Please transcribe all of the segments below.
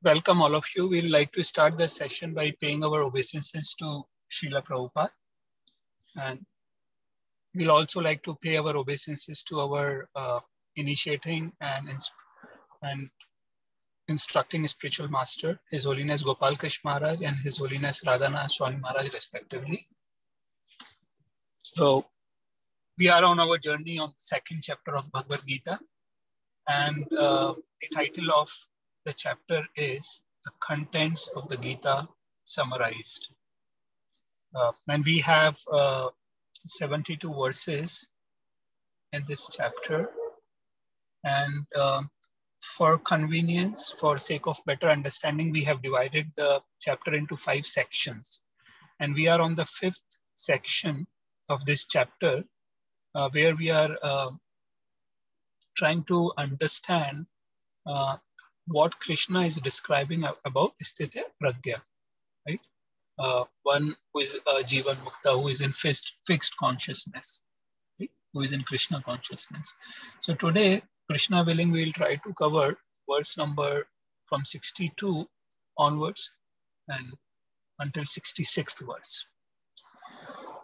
Welcome all of you. We'd like to start the session by paying our obeisances to Srila Prabhupada. And we'll also like to pay our obeisances to our initiating and instructing spiritual master, His Holiness Gopal Krishna Maharaj and His Holiness Radhanath Swami Maharaj respectively. So we are on our journey on the second chapter of Bhagavad Gita. And the title of the chapter is The Contents of the Gita Summarized. And we have 72 verses in this chapter. And for convenience, for sake of better understanding, we have divided the chapter into 5 sections. And we are on the 5th section of this chapter, where we are trying to understand what Krishna is describing about Sthita Pragya, right? One who is Jivan Mukta, who is in fixed consciousness, right? Who is in Krishna consciousness. So today, Krishna willing, we will try to cover verse number from 62 onwards and until 66th verse.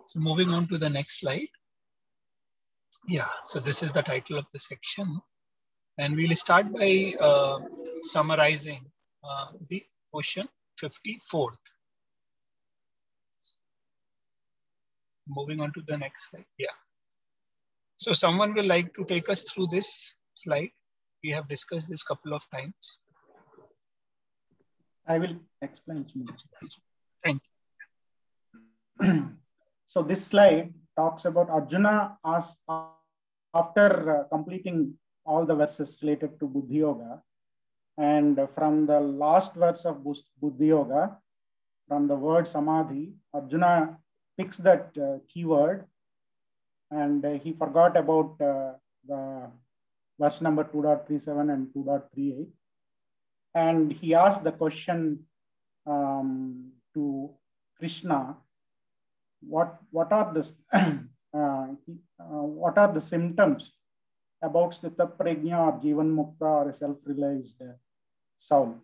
So moving on to the next slide. Yeah, so this is the title of the section. And we'll start by summarizing the question 54th. Moving on to the next slide. Yeah. So someone will like to take us through this slide. We have discussed this couple of times. I will explain. Thank you. So this slide talks about Arjuna after completing all the verses related to Buddhi Yoga. And from the last verse of Buddhi Yoga, from the word Samadhi, Arjuna picks that keyword and he forgot about the verse number 2.37 and 2.38. And he asked the question to Krishna, what are the symptoms about Sthita Prajna or Jivan Mukta or a self-realized soul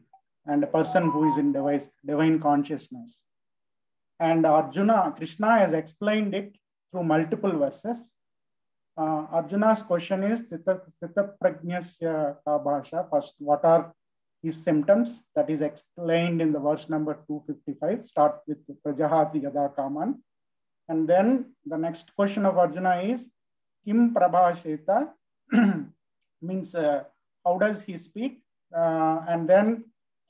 and a person who is in divine consciousness. And Krishna has explained it through multiple verses. Arjuna's question is, Sthita Prajnasya ka bhasha. First, what are his symptoms? That is explained in the verse number 255. Start with Prajahati Yada Kaman. And then the next question of Arjuna is, Kim Prabhasheta? Means how does he speak? And then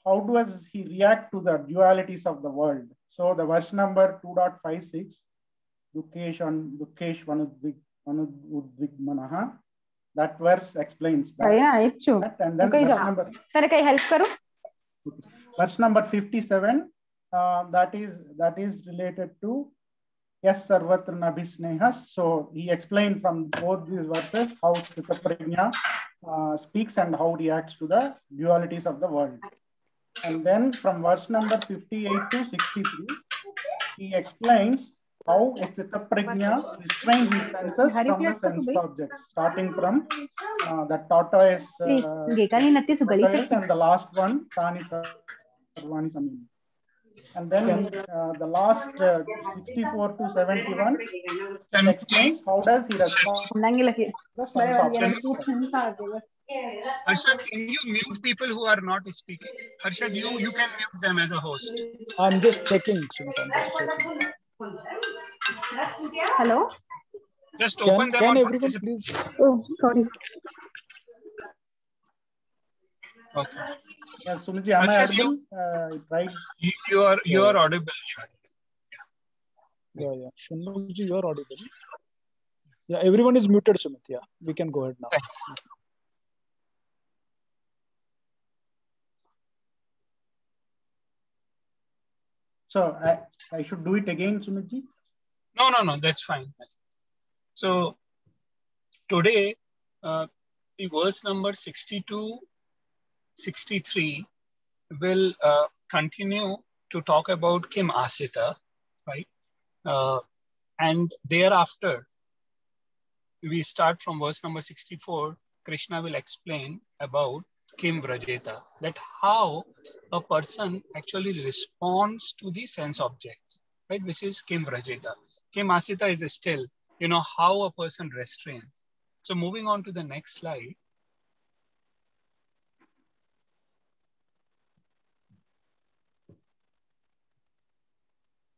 how does he react to the dualities of the world? So the verse number 2.56, Dukkesh Vanudvigmanaha, that verse explains that. And then verse number 57, that is related to Yes Sarvatra Nabhisnehas. So he explained from both these verses how Sthita Prajna speaks and how reacts to the dualities of the world. And then from verse number 58 to 63, he explains how Sthita Prajna restrains his senses from the sense objects, starting from the tortoise and the last one, Tani Sarvani Samini. And then the last 64 to 71 explains how does he respond to the sense objects. Harshad, can you mute people who are not speaking? Harshad, you can mute them as a host. I'm just checking. Hello? Just open them. Can everyone please? Oh, sorry. Okay. Yes, Sumit, am I audible? Right. You are audible. Yeah. Sumit, you are audible. Yeah, everyone is muted, Sumit. Yeah, we can go ahead now. Thanks. So I should do it again, Sumitji? No, that's fine. So today, the verse number 62, 63 will continue to talk about Kim Asita, right? And thereafter, we start from verse number 64 Krishna will explain about Kim Vrajeta, that how a person actually responds to the sense objects, right? Which is Kim Vrajeta. Kim Asita is still, how a person restrains. So moving on to the next slide.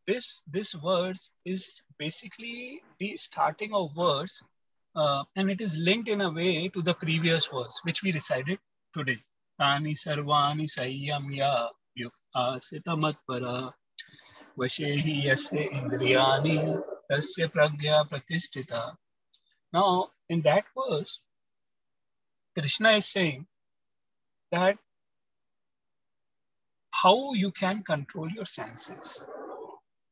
This verse is basically the starting of verse, and it is linked in a way to the previous verse, which we recited today. Tani sarvani sayyamya yuktasita matpara vashehi yasya indriyani tasya pragya pratisthita. Now, in that verse, Krishna is saying that how you can control your senses.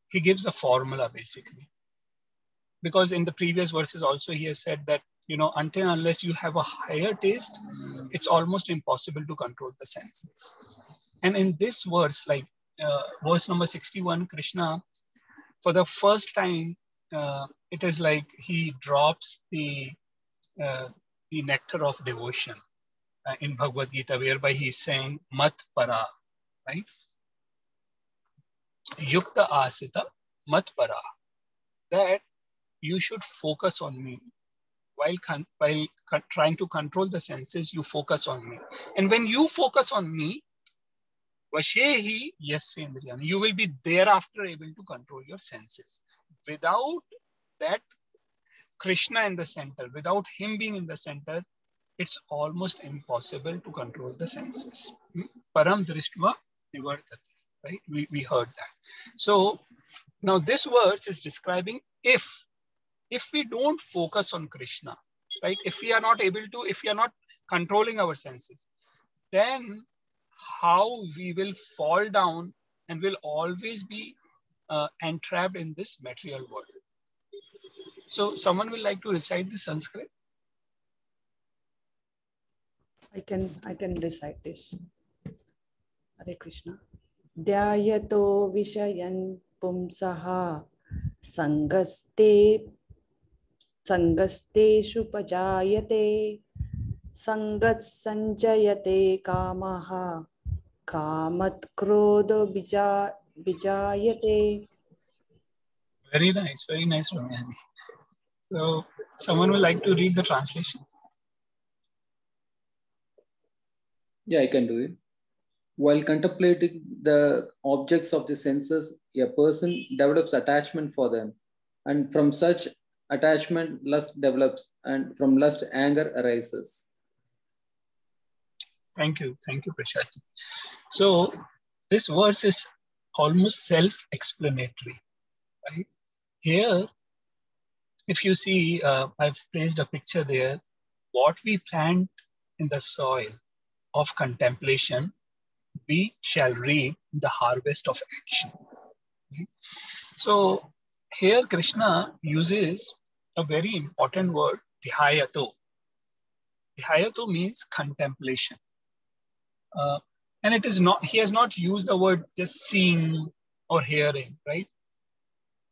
He gives a formula basically. Because in the previous verses also he has said that, until unless you have a higher taste, it's almost impossible to control the senses. And in this verse, like verse number 61, Krishna, for the first time, it is like he drops the nectar of devotion in Bhagavad Gita, whereby he is saying mat para, right? Yukta asita mat para, that you should focus on me. While trying to control the senses, you focus on me. And when you focus on me, vashehi yasya indriyani, you will be thereafter able to control your senses. Without that Krishna in the center, without him being in the center, it's almost impossible to control the senses. Param drishtva nivartati, right? We heard that. So now this verse is describing if we don't focus on Krishna, right? If we are not controlling our senses, then how we will fall down and will always be entrapped in this material world. So someone will like to recite the Sanskrit? I can recite this. Hare Krishna. Dhyayato vishayan pumsaha sangasteshu pajayate sangat sanjayate kamaha kamat krodho bijayate. Very nice, Ramyani. So someone will like to read the translation? Yeah, I can do it. While contemplating the objects of the senses, a person develops attachment for them. And from such attachment, lust develops. And from lust, anger arises. Thank you, Prashad. So this verse is almost self-explanatory, right? Here, if you see, I've placed a picture there. What we plant in the soil of contemplation, we shall reap the harvest of action. Right? So here Krishna uses a very important word, dhyayato. Dhyayato means contemplation. And it is not, he has not used the word just seeing or hearing, right?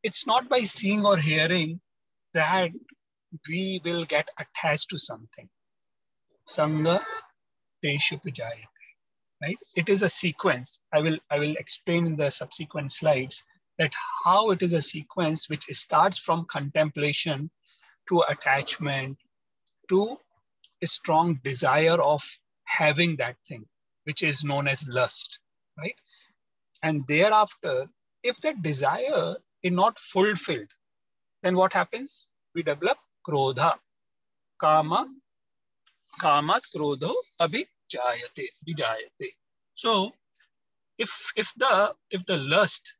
It's not by seeing or hearing that we will get attached to something. Sangha teshu pujayate. Right? It is a sequence. I will explain in the subsequent slides that how it is a sequence which starts from contemplation to attachment to a strong desire of having that thing, which is known as lust, right? And thereafter, if that desire is not fulfilled, then what happens? We develop krodha, kamat krodho vijayate. So if the lust,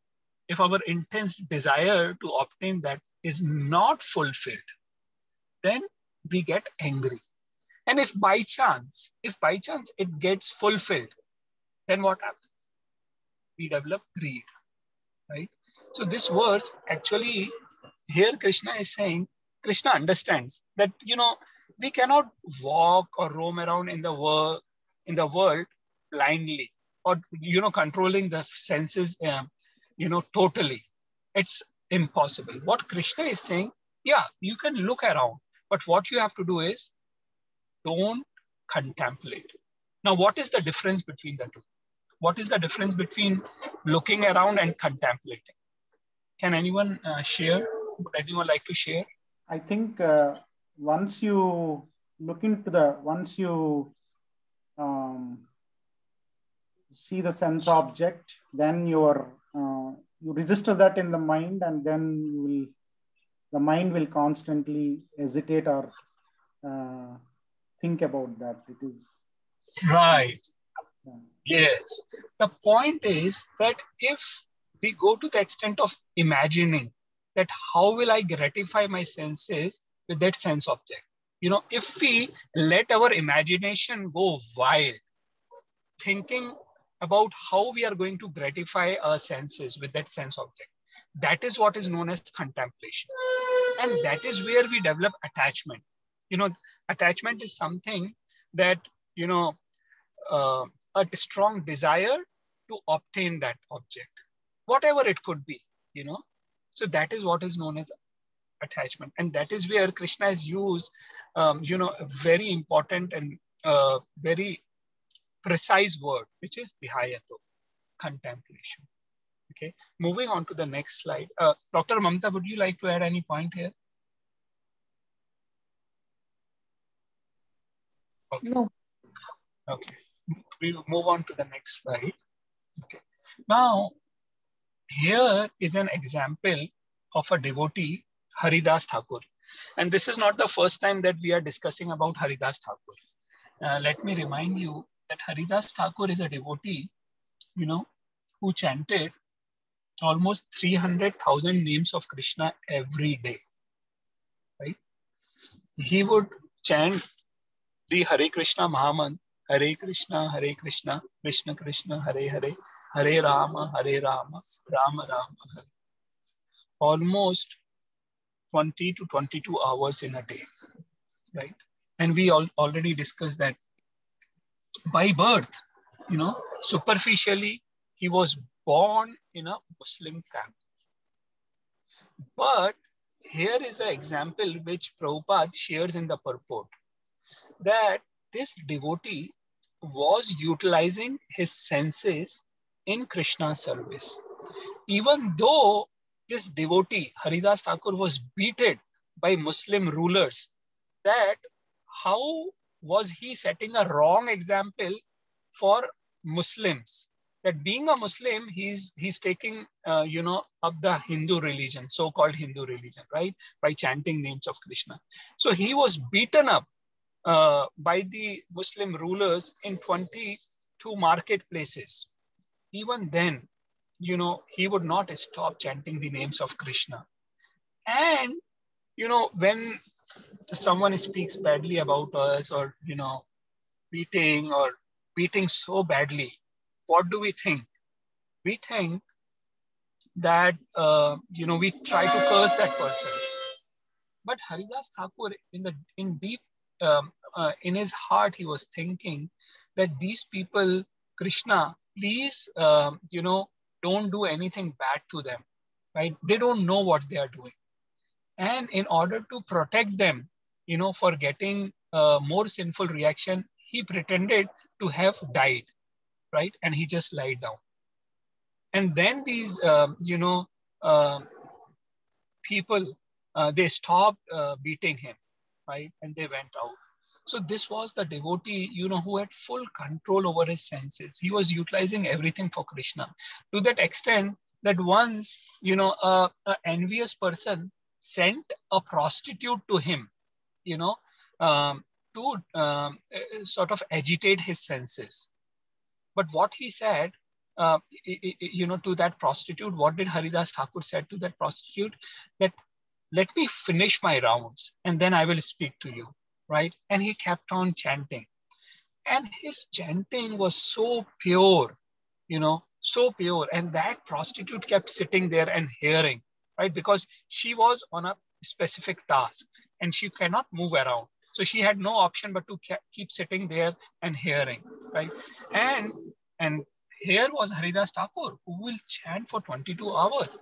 if our intense desire to obtain that is not fulfilled, then we get angry. And if by chance it gets fulfilled, then what happens? We develop greed, right? So this verse actually, here Krishna is saying, Krishna understands that, we cannot walk or roam around in the world blindly or, controlling the senses, totally. It's impossible. What Krishna is saying, yeah, you can look around, but what you have to do is don't contemplate. Now, what is the difference between the two? What is the difference between looking around and contemplating? Can anyone share? Would anyone like to share? I think once you look into once you see the sense object, then you register that in the mind, and then the mind will constantly hesitate or think about that. It is right. Yeah. Yes. The point is that if we go to the extent of imagining that how will I gratify my senses with that sense object, if we let our imagination go wild, thinking about how we are going to gratify our senses with that sense object, that is what is known as contemplation. And that is where we develop attachment. Attachment is something that, a strong desire to obtain that object, whatever it could be, So that is what is known as attachment. And that is where Krishna has used, a very important and very precise word, which is dhyato, contemplation. Okay, moving on to the next slide. Dr. Mamta, would you like to add any point here? Okay. No. Okay, we will move on to the next slide. Okay, now here is an example of a devotee, Haridas Thakur. And this is not the first time that we are discussing about Haridas Thakur. Let me remind you that Haridas Thakur is a devotee, who chanted almost 300,000 names of Krishna every day, right? He would chant the Hare Krishna Mahamantra, Hare Krishna, Krishna Krishna, Hare Hare, Hare Rama, Rama Rama, Hare. Almost 20 to 22 hours in a day, right? And we already discussed that by birth, superficially, he was born in a Muslim family. But here is an example which Prabhupada shares in the purport, that this devotee was utilizing his senses in Krishna's service. Even though this devotee, Haridas Thakur, was beaten by Muslim rulers, that how was he setting a wrong example for Muslims? That being a Muslim, he's taking, up the Hindu religion, so-called Hindu religion, right? By chanting names of Krishna. So he was beaten up by the Muslim rulers in 22 marketplaces. Even then, he would not stop chanting the names of Krishna. And, when someone speaks badly about us, or, beating so badly, what do we think? We think that, we try to curse that person. But Haridas Thakur, in his heart, he was thinking that these people, Krishna, please, don't do anything bad to them, right? They don't know what they are doing. And in order to protect them, for getting more sinful reaction, he pretended to have died, right? And he just lied down. And then these, people, they stopped beating him, right? And they went out. So this was the devotee, who had full control over his senses. He was utilizing everything for Krishna, to that extent that once, a envious person sent a prostitute to him, to sort of agitate his senses. But what he said, to that prostitute, what did Haridas Thakur said to that prostitute? That let me finish my rounds and then I will speak to you, right? And he kept on chanting. And his chanting was so pure, so pure. And that prostitute kept sitting there and hearing, right? Because she was on a specific task and she cannot move around. So she had no option but to keep sitting there and hearing, right? And here was Haridas Thakur, who will chant for 22 hours.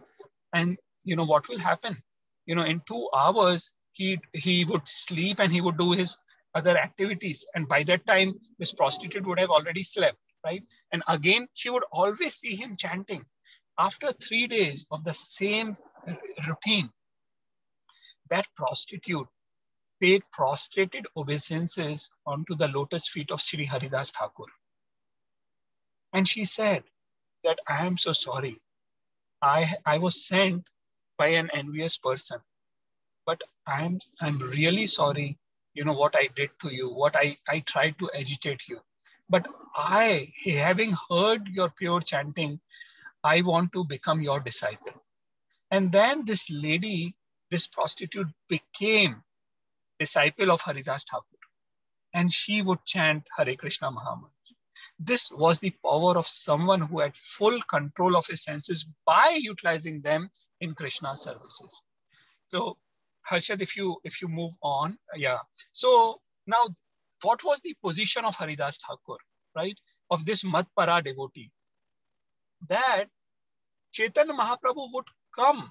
And what will happen? In 2 hours, he would sleep and he would do his other activities. And by that time, this prostitute would have already slept, right? And again, she would always see him chanting. After 3 days of the same routine, that prostitute paid prostrated obeisances onto the lotus feet of Sri Haridas Thakur. And she said that I am so sorry. I was sent by an envious person, but I'm really sorry, what I did to you, what I tried to agitate you. But I, having heard your pure chanting, I want to become your disciple. And then this lady, this prostitute, became disciple of Haridas Thakur. And she would chant Hare Krishna Mahamantra. This was the power of someone who had full control of his senses by utilizing them in Krishna's services. So, Harshad, if you move on, yeah. So now, what was the position of Haridas Thakur, right? Of this Matpara devotee? That Chaitanya Mahaprabhu would come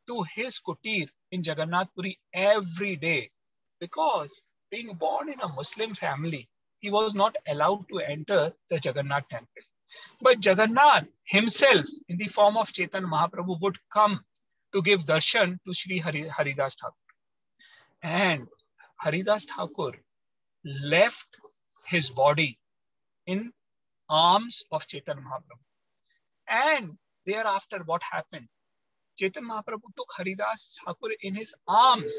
to his kutir in Jagannath Puri every day, because being born in a Muslim family, he was not allowed to enter the Jagannath temple. But Jagannath himself, in the form of Chaitanya Mahaprabhu, would come to give darshan to Sri Haridas Thakur. And Haridas Thakur left his body in arms of Chaitanya Mahaprabhu. And thereafter, what happened? Chaitanya Mahaprabhu took Haridas Thakur in his arms.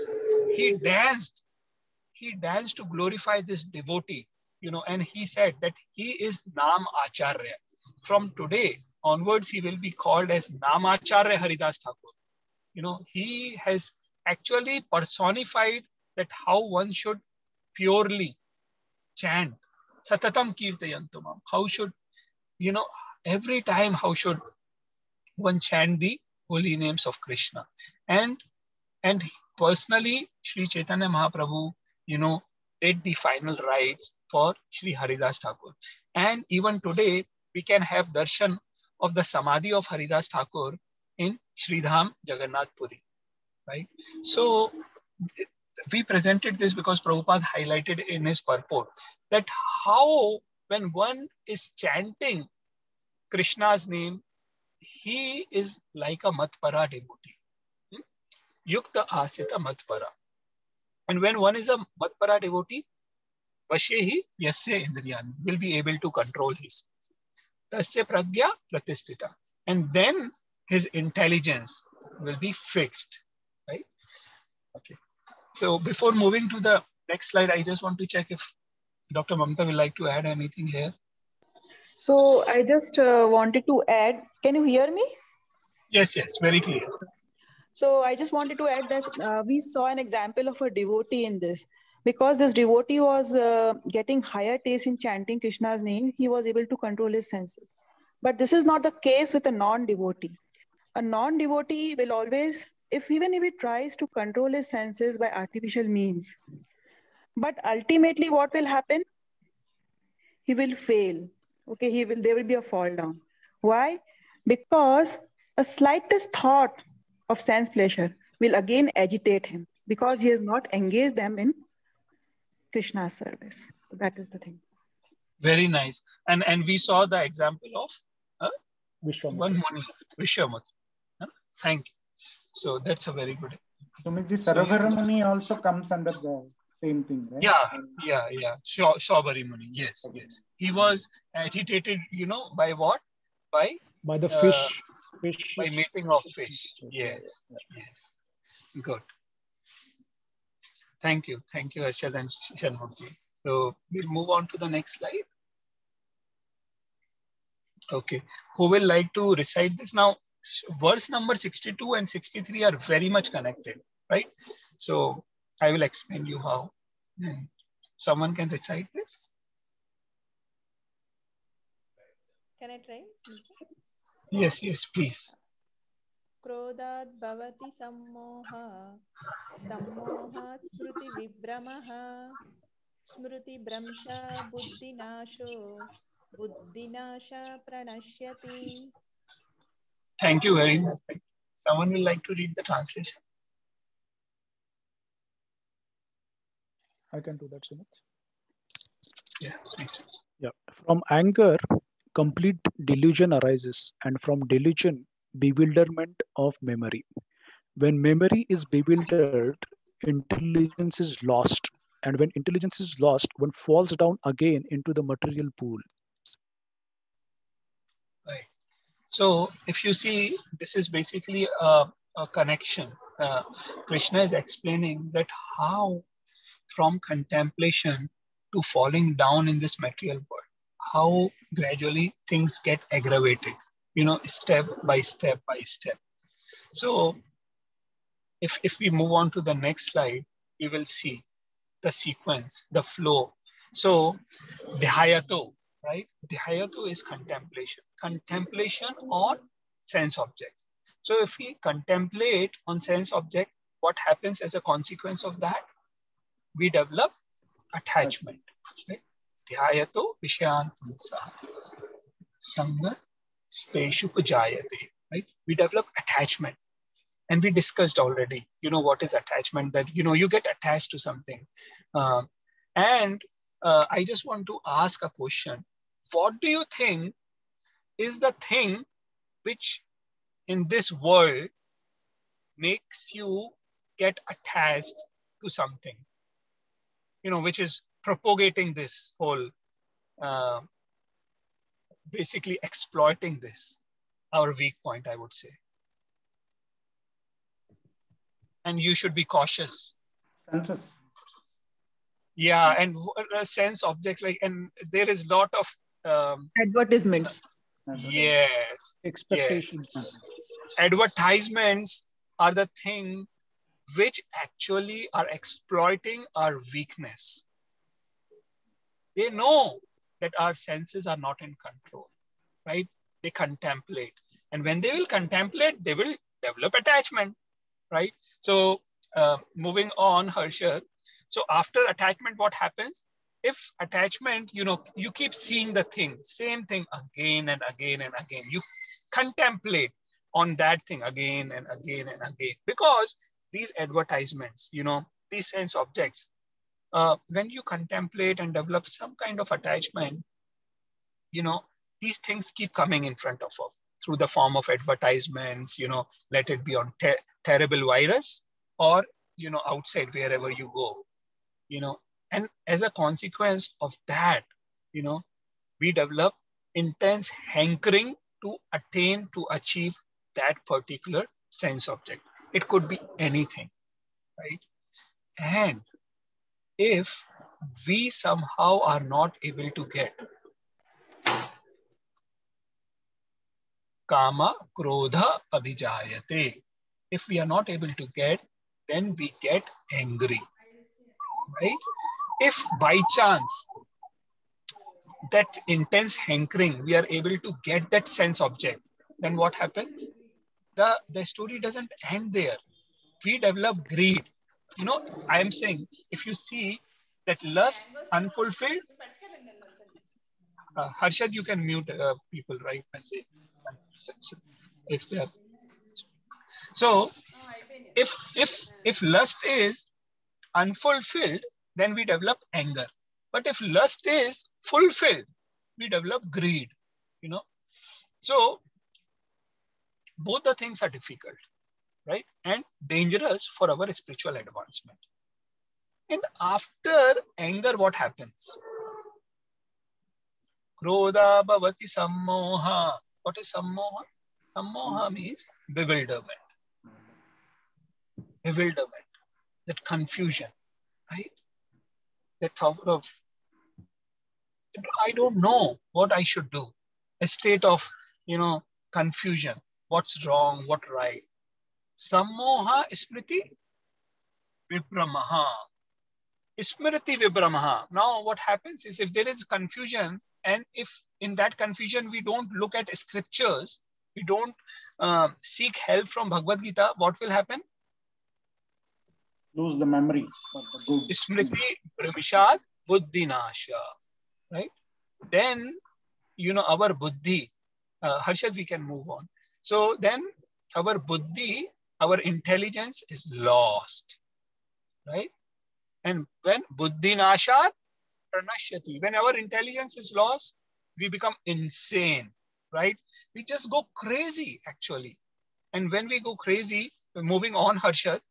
He danced to glorify this devotee, and he said that he is Nam Acharya. From today onwards, he will be called as Nam Acharya Haridas Thakur. He has actually personified that how one should purely chant Satatam Kirtayantumam. How should, every time, how should one chant the holy names of Krishna? And personally, Sri Chaitanya Mahaprabhu, did the final rites for Sri Haridas Thakur. And even today, we can have darshan of the Samadhi of Haridas Thakur in Sridham Jagannath Puri, right? So we presented this because Prabhupada highlighted in his purport that how, when one is chanting Krishna's name, he is like a Matpara devotee. Yukta Asita Matpara. And when one is a Matpara devotee, Vashehi Yasya Indriyani, will be able to control his Tasya Pragya Pratistita. And then his intelligence will be fixed, right? Okay. So before moving to the next slide, I just want to check if Dr. Mamta will like to add anything here. So I just wanted to add, can you hear me? Yes, very clear. So I just wanted to add that we saw an example of a devotee in this. Because this devotee was getting higher taste in chanting Krishna's name, he was able to control his senses. But this is not the case with a non-devotee. A non-devotee will always, even if he tries to control his senses by artificial means, but ultimately what will happen? He will fail. Okay, there will be a fall down. Why? Because a slightest thought of sense pleasure will again agitate him, because he has not engaged them in Krishna's service. So that is the thing. Very nice. And we saw the example of one Muni, Vishwamitra. Thank you. So that's a very good. Sumitji, Sarabhara Muni also comes under the same thing, right? Yeah. Saubhari Muni. Yes. He was agitated, by what? By the fish. By mating of fish. Yes. Good. Thank you, Harshad and Shanmukji. So we'll move on to the next slide. Okay, who will like to recite this now? Verse number 62 and 63 are very much connected, right? So I will explain you how. Someone can recite this? Can I try? Yes, please. क्रोधात् भवति सम्मोहः सम्मोहात् स्मृति विभ्रमः स्मृति भ्रंश बुद्धिनाशो बुद्धिनाश प्रणश्यति. Thank you very much. Someone will like to read the translation? I can do that, Sumit. Yeah, thanks. Yeah. From anger, complete delusion arises, and from delusion, bewilderment of memory. When memory is bewildered, intelligence is lost. And when intelligence is lost, one falls down again into the material pool. Right. So if you see, this is basically a connection. Krishna is explaining that how from contemplation to falling down in this material world, how gradually things get aggravated, step by step by step. So if we move on to the next slide, we will see the sequence, the flow. So Dhyato, right? Dhyato is contemplation. Contemplation on sense objects. So if we contemplate on sense object, what happens as a consequence of that? We develop attachment. Right? Dhyato Vishyan Punsa Sanga Steshu Pujayate. Right? We develop attachment. And we discussed already, what is attachment, that, you get attached to something. And I just want to ask a question. What do you think is the thing which in this world makes you get attached to something, which is propagating this whole, basically exploiting this, our weak point, I would say. And you should be cautious. Senses. Yeah, and sense objects, like, and there is a lot of advertisements. Yes. Expectations. Yes. Advertisements are the thing which actually are exploiting our weakness. They know that our senses are not in control, right? They contemplate. And when they will contemplate, they will develop attachment, right? So moving on, Harshad. So after attachment, what happens? If attachment, you keep seeing the thing, same thing again and again and again. You contemplate on that thing again and again and again, because these advertisements, these sense objects, when you contemplate and develop some kind of attachment, these things keep coming in front of us through the form of advertisements, let it be on terrible virus or, outside wherever you go, and as a consequence of that, we develop intense hankering to attain, to achieve that particular sense object. It could be anything, right? And if we somehow are not able to get kama, krodha, abhijayate, if we are not able to get, then we get angry, right? If by chance that intense hankering, we are able to get that sense object, then what happens? The story doesn't end there. We develop greed. I am saying, if you see that lust unfulfilled, Harshad, you can mute people, right? If they are. So if lust is unfulfilled, then we develop anger. But if lust is fulfilled, we develop greed, So both the things are difficult, right? And dangerous for our spiritual advancement. And after anger, what happens? Krodha bhavati sammoha. What is sammoha? Sammoha means bewilderment. Bewilderment, that confusion, right? That thought of, I don't know what I should do. A state of, confusion. What's wrong? What right? Sammoha smriti vibramaha. Smriti vibramaha. Now what happens is, if there is confusion, and if in that confusion we don't look at scriptures, we don't seek help from Bhagavad Gita, what will happen? Lose the memory of the good. Smriti vishad buddhi nasha. Right? Then, our buddhi, Harshad, we can move on. So then our buddhi, our intelligence is lost, right? And when buddhi nashat pranashyati, when our intelligence is lost, we become insane, right? We just go crazy actually. And when we go crazy, moving on, Harshad,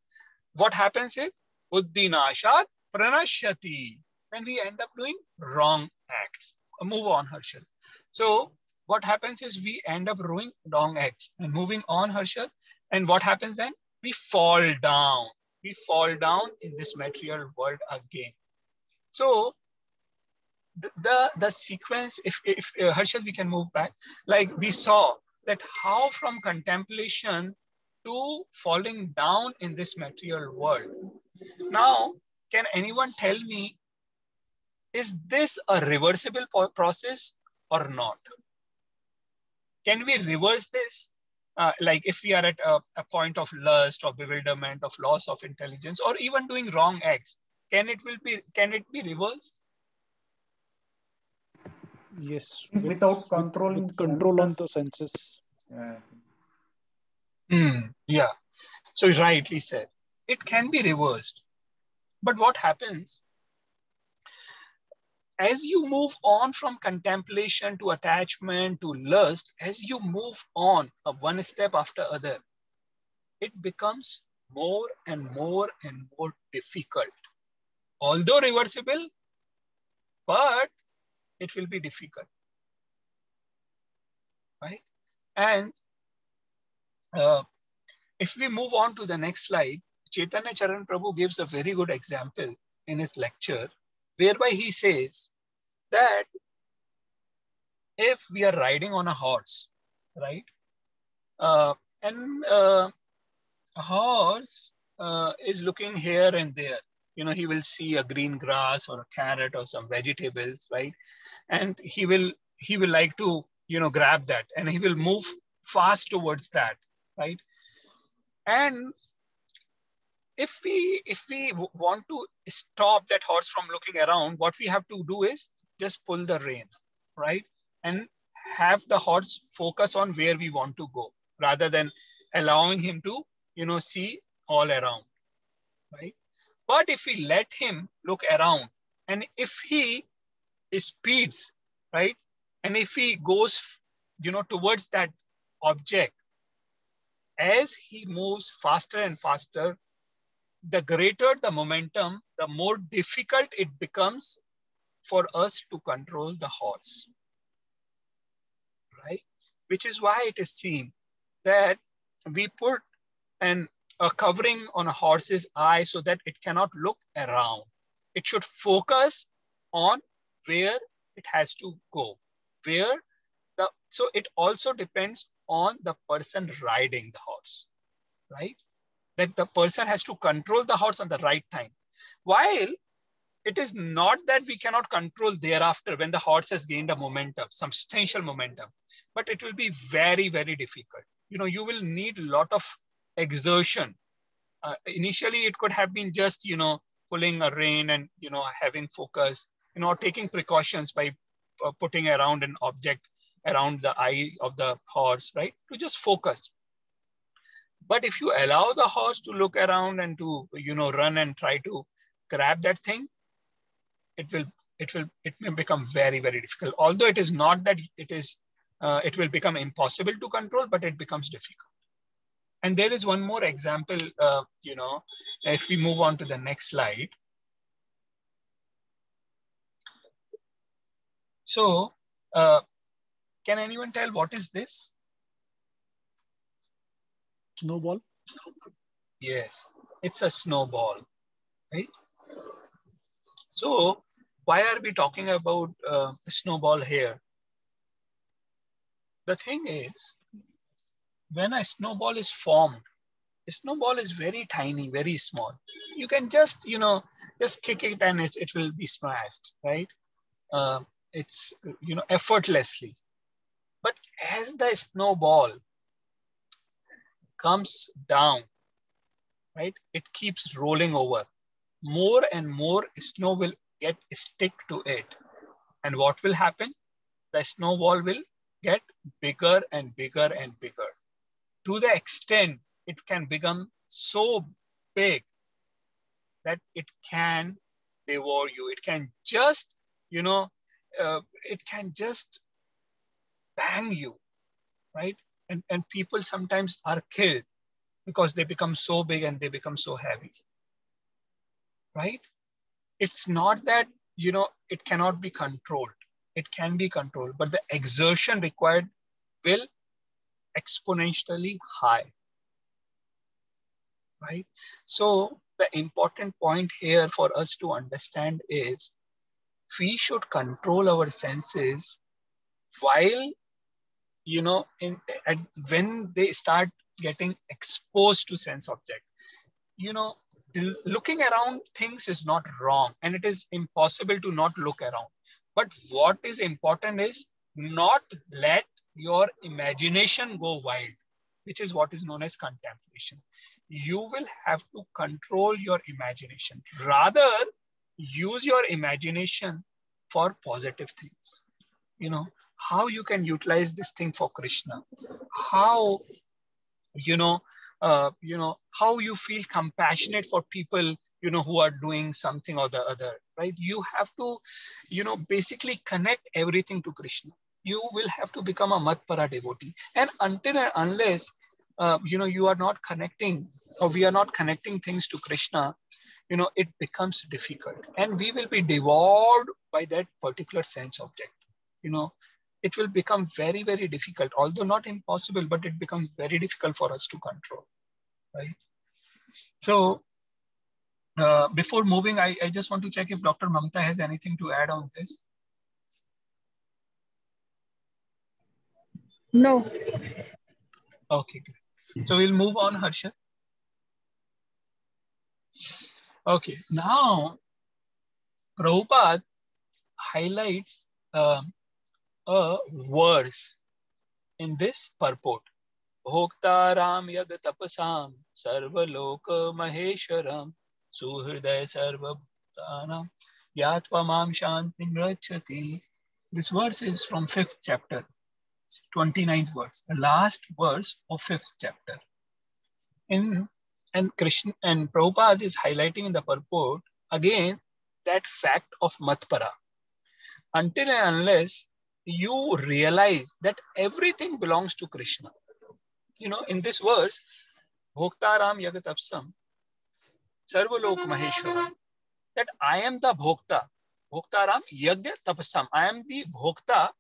what happens is buddhi nashat pranashyati. Then we end up doing wrong acts. Move on, Harshad. So what happens is we end up doing wrong acts. And moving on, Harshad. And what happens then? We fall down. We fall down in this material world again. So the sequence, if Harshad, we can move back. Like we saw that how from contemplation to falling down in this material world. Now, can anyone tell me, is this a reversible process or not? Can we reverse this? Like if we are at a point of lust or bewilderment, of loss of intelligence, or even doing wrong acts, can it be reversed? Yes, without controlling with control on the senses. senses. Yeah. So you rightly said, it can be reversed. But what happens as you move on from contemplation to attachment to lust, as you move on one step after other, it becomes more and more and more difficult. Although reversible, but it will be difficult, right? And if we move on to the next slide, Chaitanya Charan Prabhu gives a very good example in his lecture, whereby he says that if we are riding on a horse, right? And a horse is looking here and there. You know, he will see a green grass or a carrot or some vegetables, right? And he will like to, grab that, and he will move fast towards that, right? And if we want to stop that horse from looking around, what we have to do is just pull the rein, right? And have the horse focus on where we want to go, rather than allowing him to, see all around, right? But if we let him look around, and if he speeds, right? And if he goes, towards that object, as he moves faster and faster, the greater the momentum, the more difficult it becomes for us to control the horse, right? Which is why it is seen that we put a covering on a horse's eye so that it cannot look around. It should focus on where it has to go, so it also depends on the person riding the horse, right? That the person has to control the horse on the right time. While it is not that we cannot control thereafter when the horse has gained a momentum, substantial momentum, but it will be very, very difficult. You will need a lot of exertion. Initially, it could have been just, pulling a rein and, having focus, taking precautions by putting around an object around the eye of the horse, right? To just focus. But if you allow the horse to look around and to, run and try to grab that thing, it may become very, very difficult. Although it is not that it will become impossible to control, but it becomes difficult. And there is one more example, if we move on to the next slide. So, can anyone tell what is this? Snowball? Yes, it's a snowball, right? So why are we talking about snowball here? The thing is, when a snowball is formed, a snowball is very tiny, very small. You can just, just kick it and it will be smashed, right? It's, effortlessly. But as the snowball comes down, right, it keeps rolling over. More and more snow will stick to it. And what will happen? The snowball will get bigger and bigger and bigger, to the extent it can become so big that it can devour you. It can just, it can just bang you, right? And people sometimes are killed because they become so big and they become so heavy, right? It's not that, it cannot be controlled. It can be controlled, but the exertion required will exponentially high, right? So the important point here for us to understand is we should control our senses while, when they start getting exposed to sense object. Looking around things is not wrong, and it is impossible to not look around. But what is important is not let your imagination go wild, which is what is known as contemplation. You will have to control your imagination. Rather, use your imagination for positive things. How you can utilize this thing for Krishna, how, how you feel compassionate for people, who are doing something or the other, right? You have to, basically connect everything to Krishna. You will have to become a Matpara devotee. And until and unless, you are not connecting, or we are not connecting things to Krishna, it becomes difficult. And we will be devoured by that particular sense object. It will become very, very difficult, although not impossible, but it becomes very difficult for us to control, right? So before moving, I just want to check if Dr. Mamta has anything to add on this. No. Okay, good. So we'll move on, Harsha. Okay, now Prabhupada highlights a verse in this purport. Bhoktaram yag tapasam sarva loka maheshwaram suhriday sarva bhutanam yatva mam shantim rachati. This verse is from 5th chapter, 29th verse, the last verse of 5th chapter. And Prabhupada is highlighting in the purport again that fact of Matpara. Until and unless you realize that everything belongs to Krishna. In this verse, Bhoktaram Yagatapsam, Sarvalok Maheshwaram, that I am the Bhokta. Bhoktaram Yagya Tapasam. I am the Bhokta.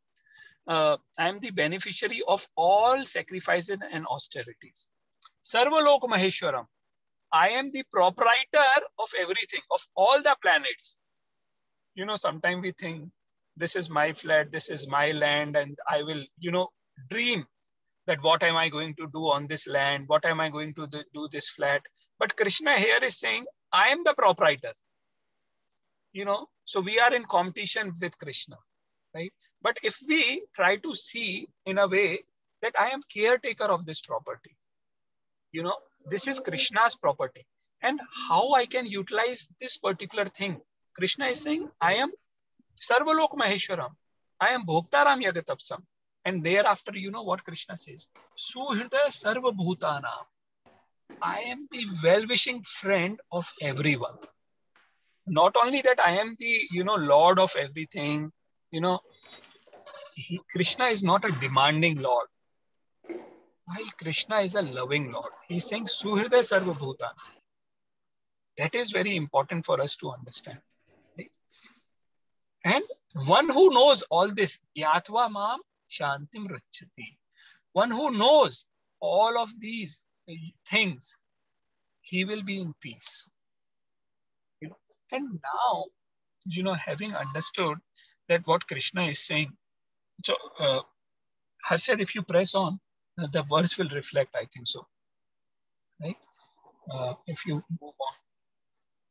I am the beneficiary of all sacrifices and austerities. Sarvalok Maheshwaram. I am the proprietor of everything, of all the planets. Sometimes we think, this is my flat, this is my land, and I will, dream that what am I going to do on this land? What am I going to do this flat? But Krishna here is saying, I am the proprietor. So we are in competition with Krishna, right? But if we try to see in a way that I am caretaker of this property, this is Krishna's property, and how I can utilize this particular thing. Krishna is saying, I am Sarvalok Maheshwaram. I am Bhoktaram Yagatapsam. And thereafter, what Krishna says? Suhrida Sarva Bhutana. I am the well-wishing friend of everyone. Not only that, I am the, Lord of everything. Krishna is not a demanding Lord. While Krishna is a loving Lord. He's saying Suhrida Sarva Bhutana. That is very important for us to understand. Right? And one who knows all this, Yatva Mam Shantim Rachati. One who knows all of these things, he will be in peace. And now, having understood that what Krishna is saying, so Harshad, if you press on, the verse will reflect, I think so. Right? If you move on.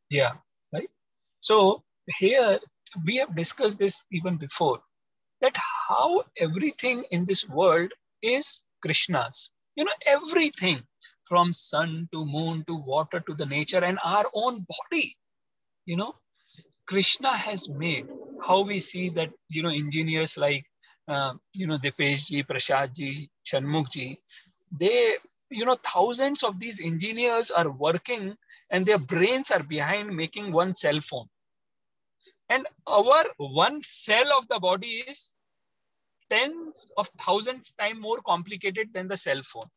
Yeah, right? So here, we have discussed this even before, that how everything in this world is Krishna's. Everything from sun to moon to water to the nature and our own body, Krishna has made. How we see that, engineers like, Dipesh ji, Prasad ji, Shanmukh ji, they, thousands of these engineers are working and their brains are behind making one cell phone. And our one cell of the body is tens of thousands times more complicated than the cell phone.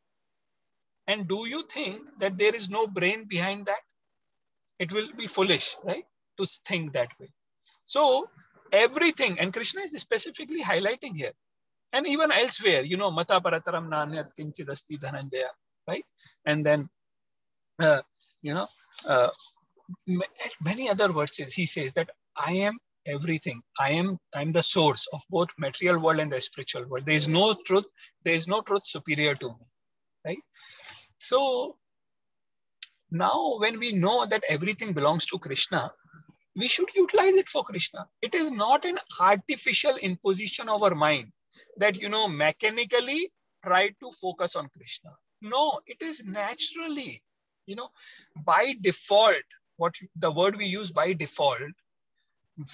And do you think that there is no brain behind that? It will be foolish, right, to think that way. So everything, and Krishna is specifically highlighting here, and even elsewhere, you know, mata parataram nanyat kinchidasti dhananjaya, right? And then, you know, many other verses, he says that I am everything. I'm the source of both material world and the spiritual world. There is no truth superior to me, right? So now when we know that everything belongs to Krishna, we should utilize it for Krishna. It is not an artificial imposition of our mind that, you know, mechanically try to focus on Krishna. No, it is naturally, you know, by default, what the word we use by default,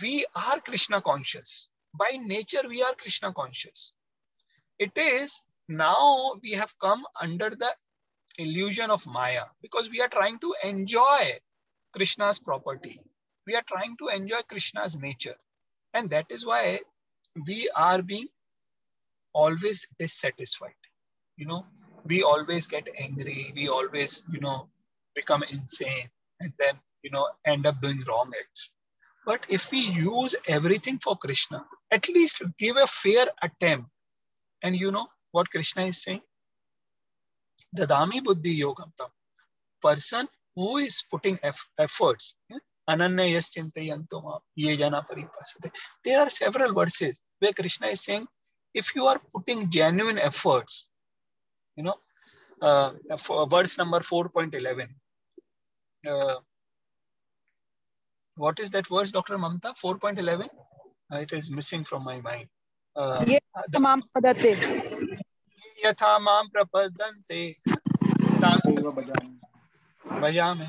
we are Krishna conscious. By nature, we are Krishna conscious. It is now we have come under the illusion of Maya because we are trying to enjoy Krishna's property. We are trying to enjoy Krishna's nature. And that is why we are being always dissatisfied. You know, we always get angry. We always, you know, become insane and then, you know, end up doing wrong acts. But if we use everything for Krishna, at least give a fair attempt. And you know what Krishna is saying? Dadami buddhi yogam tam. Person who is putting efforts. Ananya yas chintayanto ye jana paripasate. There are several verses where Krishna is saying, if you are putting genuine efforts, you know, verse number 4.11. What is that verse, Dr. Mamta? 4.11? It is missing from my mind. Yatha mam prapadante bhajame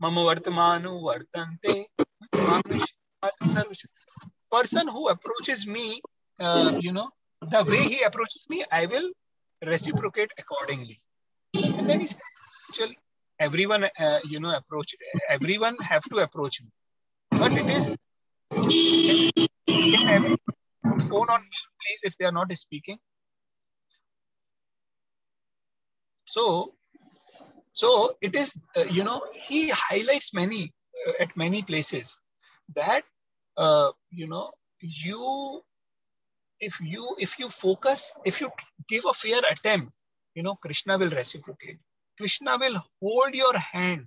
mama vartamanu vartante. Person who approaches me, you know, the way he approaches me, I will reciprocate accordingly. And then he said, actually, everyone, you know, everyone have to approach me. But it is, can everyone phone on me, please, if they are not speaking. So it is, you know, he highlights at many places that, you know, if you focus, if you give a fair attempt, you know, Krishna will reciprocate. Krishna will hold your hand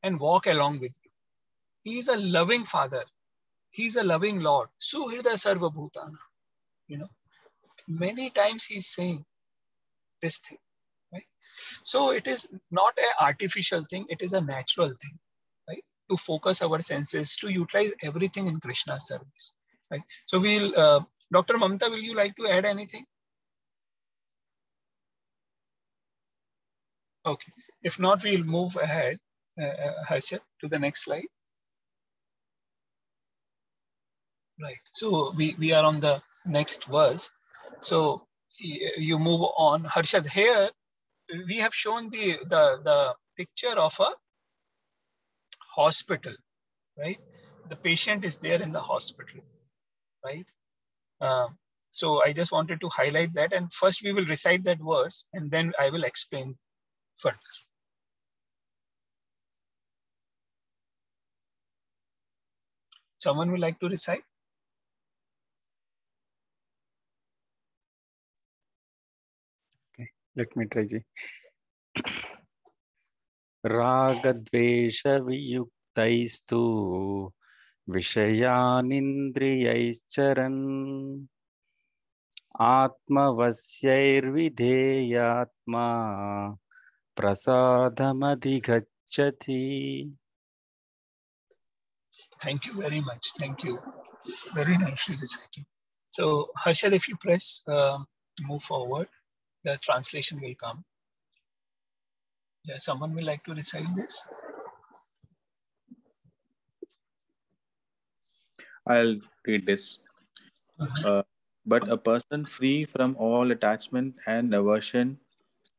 and walk along with you. He is a loving father. He is a loving Lord. Suhrida sarva bhutana. You know, many times he's saying this thing, right? So it is not an artificial thing. It is a natural thing, right? To focus our senses, to utilize everything in Krishna's service, right? So we'll, Dr. Mamta, will you like to add anything? Okay. If not, we'll move ahead, Harsha, to the next slide. Right. So we are on the next verse. So you move on. Harshad, here we have shown the picture of a hospital, right? The patient is there in the hospital, right? So I just wanted to highlight that. And first we will recite that verse and then I will explain further. Someone would like to recite? Okay, let me try. Ragadvesha viyuktaistu vishayanindriyaicharan atmavasyirvideyatma prasadhamadhigacchati. Thank you very much. Thank you. Very nicely recited. So Harshad, if you press move forward, the translation will come. Yeah, someone will like to recite this? I'll read this. But a person free from all attachment and aversion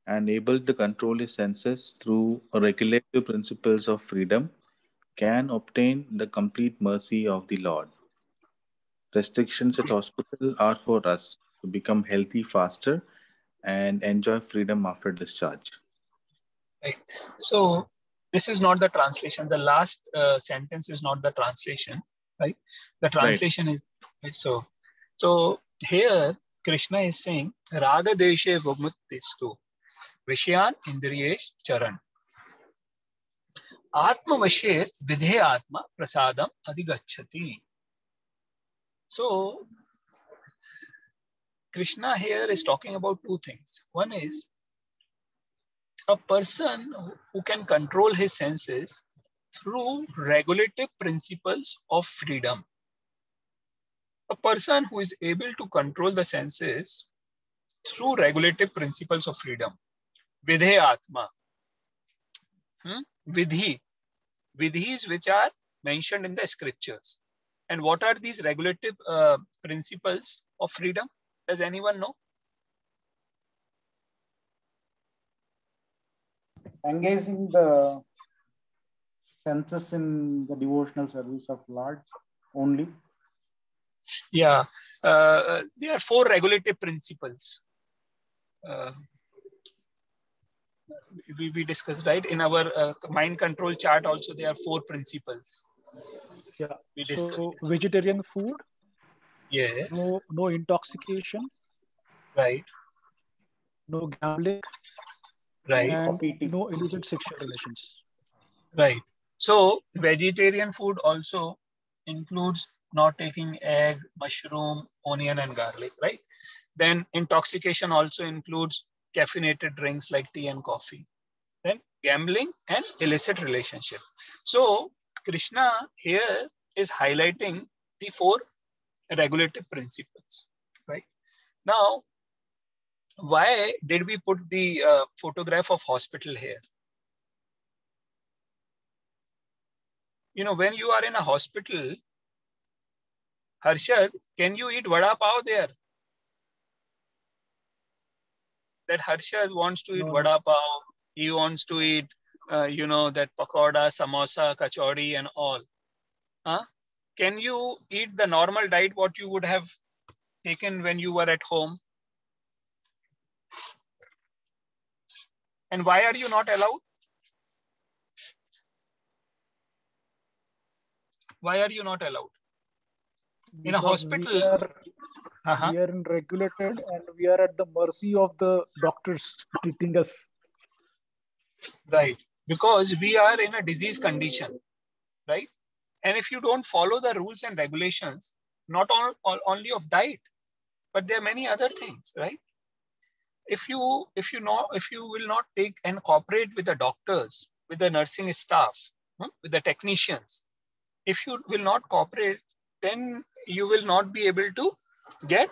and able to control his senses through regulative principles of freedom can obtain the complete mercy of the Lord. Restrictions at hospital are for us to become healthy faster and enjoy freedom after discharge. Right. So this is not the translation. The last sentence is not the translation, right? The translation is right. So here Krishna is saying Raga Deshe Vamuttistu Vishyan Indriyesh Charan Atma Vashet Vidhe Atma Prasadam Adigachati. So Krishna here is talking about two things. One is a person who can control his senses through regulative principles of freedom. A person who is able to control the senses through regulative principles of freedom. Vidhe Atma. Vidhi. Vidhis which are mentioned in the scriptures. And what are these regulative principles of freedom? Does anyone know? Engaging the senses in the devotional service of Lord only. Yeah, there are 4 regulative principles. We discussed, right? In our mind control chart also there are 4 principles. Yeah. We discussed. So vegetarian food. Yes. No intoxication. Right. No gambling. Right. And no illicit sexual relations. Right. So vegetarian food also includes not taking egg, mushroom, onion, and garlic, right? Then intoxication also includes caffeinated drinks like tea and coffee. Then gambling and illicit relationship. So Krishna here is highlighting the 4 regulative principles, right? Now, why did we put the photograph of hospital here? You know, when you are in a hospital, Harshad, can you eat vada pav there? That Harshad wants to eat vada pav. He wants to eat, that pakoda, samosa, kachori and all. Can you eat the normal diet what you would have taken when you were at home? And why are you not allowed? Why are you not allowed? In a hospital, we are regulated and we are at the mercy of the doctors treating us. Right. Because we are in a disease condition, right? And if you don't follow the rules and regulations, not only of diet, but there are many other things, right? If you will not take and cooperate with the doctors, with the nursing staff, with the technicians, if you will not cooperate, then you will not be able to get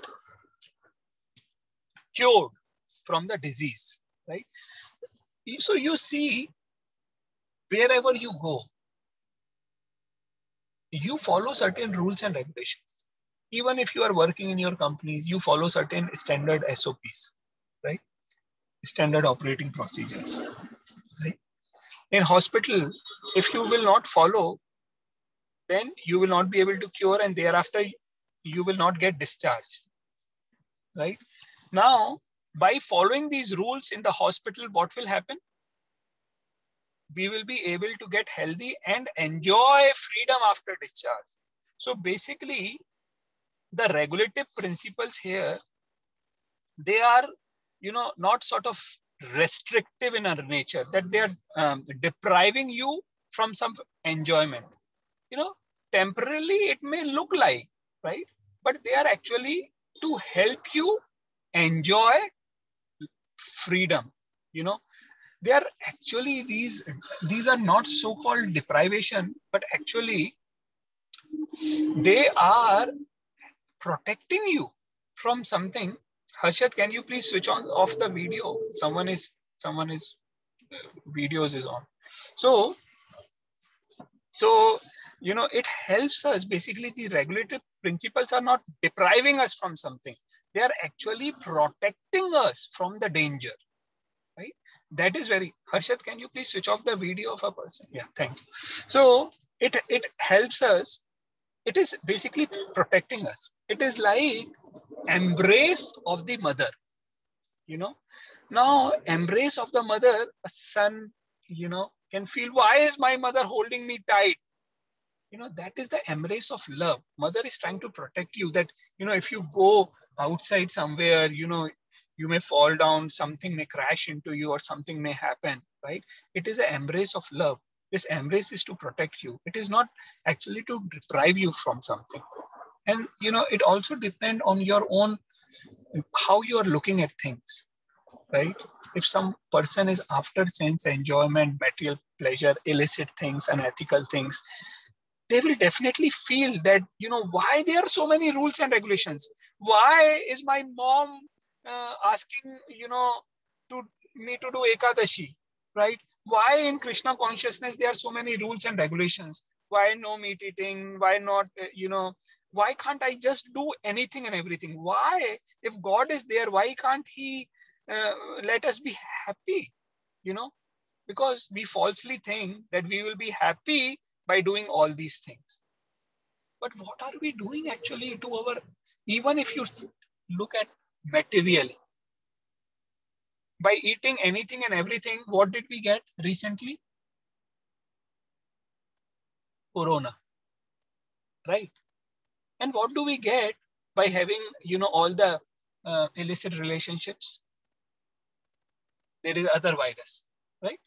cured from the disease, right? So you see, wherever you go, you follow certain rules and regulations. Even if you are working in your companies, you follow certain standard SOPs, right? Standard operating procedures, right? In hospital, if you will not follow, then you will not be able to cure, and thereafter you will not get discharged, right? Now, by following these rules in the hospital, what will happen? We will be able to get healthy and enjoy freedom after discharge. So basically, the regulative principles here, they are, not sort of restrictive in our nature, that they are depriving you from some enjoyment. Temporarily it may look like, right? But they are actually to help you enjoy freedom. They are actually, these are not so-called deprivation, but actually they are protecting you from something. Harshad, can you please switch off the video? Someone is videos is on. So it helps us. Basically, the regulative principles are not depriving us from something. They are actually protecting us from the danger, right? That is very... Harshad, can you please switch off the video of a person? Yeah, thank you. So it helps us It is basically protecting us. It is like embrace of the mother, you know. Now, embrace of the mother, a son, you know, can feel, why is my mother holding me tight? You know, that is the embrace of love. Mother is trying to protect you, that, you know, if you go outside somewhere, you know, you may fall down, something may crash into you, or something may happen, right? It is an embrace of love. This embrace is to protect you. It is not actually to deprive you from something. And, you know, it also depends on your own, how you are looking at things, right? If some person is after sense enjoyment, material pleasure, illicit things, unethical things, they will definitely feel that, you know, why there are so many rules and regulations? Why is my mom asking, you know, me to do Ekadashi, right? Why in Krishna consciousness there are so many rules and regulations? Why no meat eating? Why not, you know, why can't I just do anything and everything? Why, if God is there, why can't he let us be happy? You know, because we falsely think that we will be happy by doing all these things. But what are we doing actually to our, even if you look at materially, by eating anything and everything, what did we get recently? Corona, right? And what do we get by having, you know, all the illicit relationships? There is other virus, right?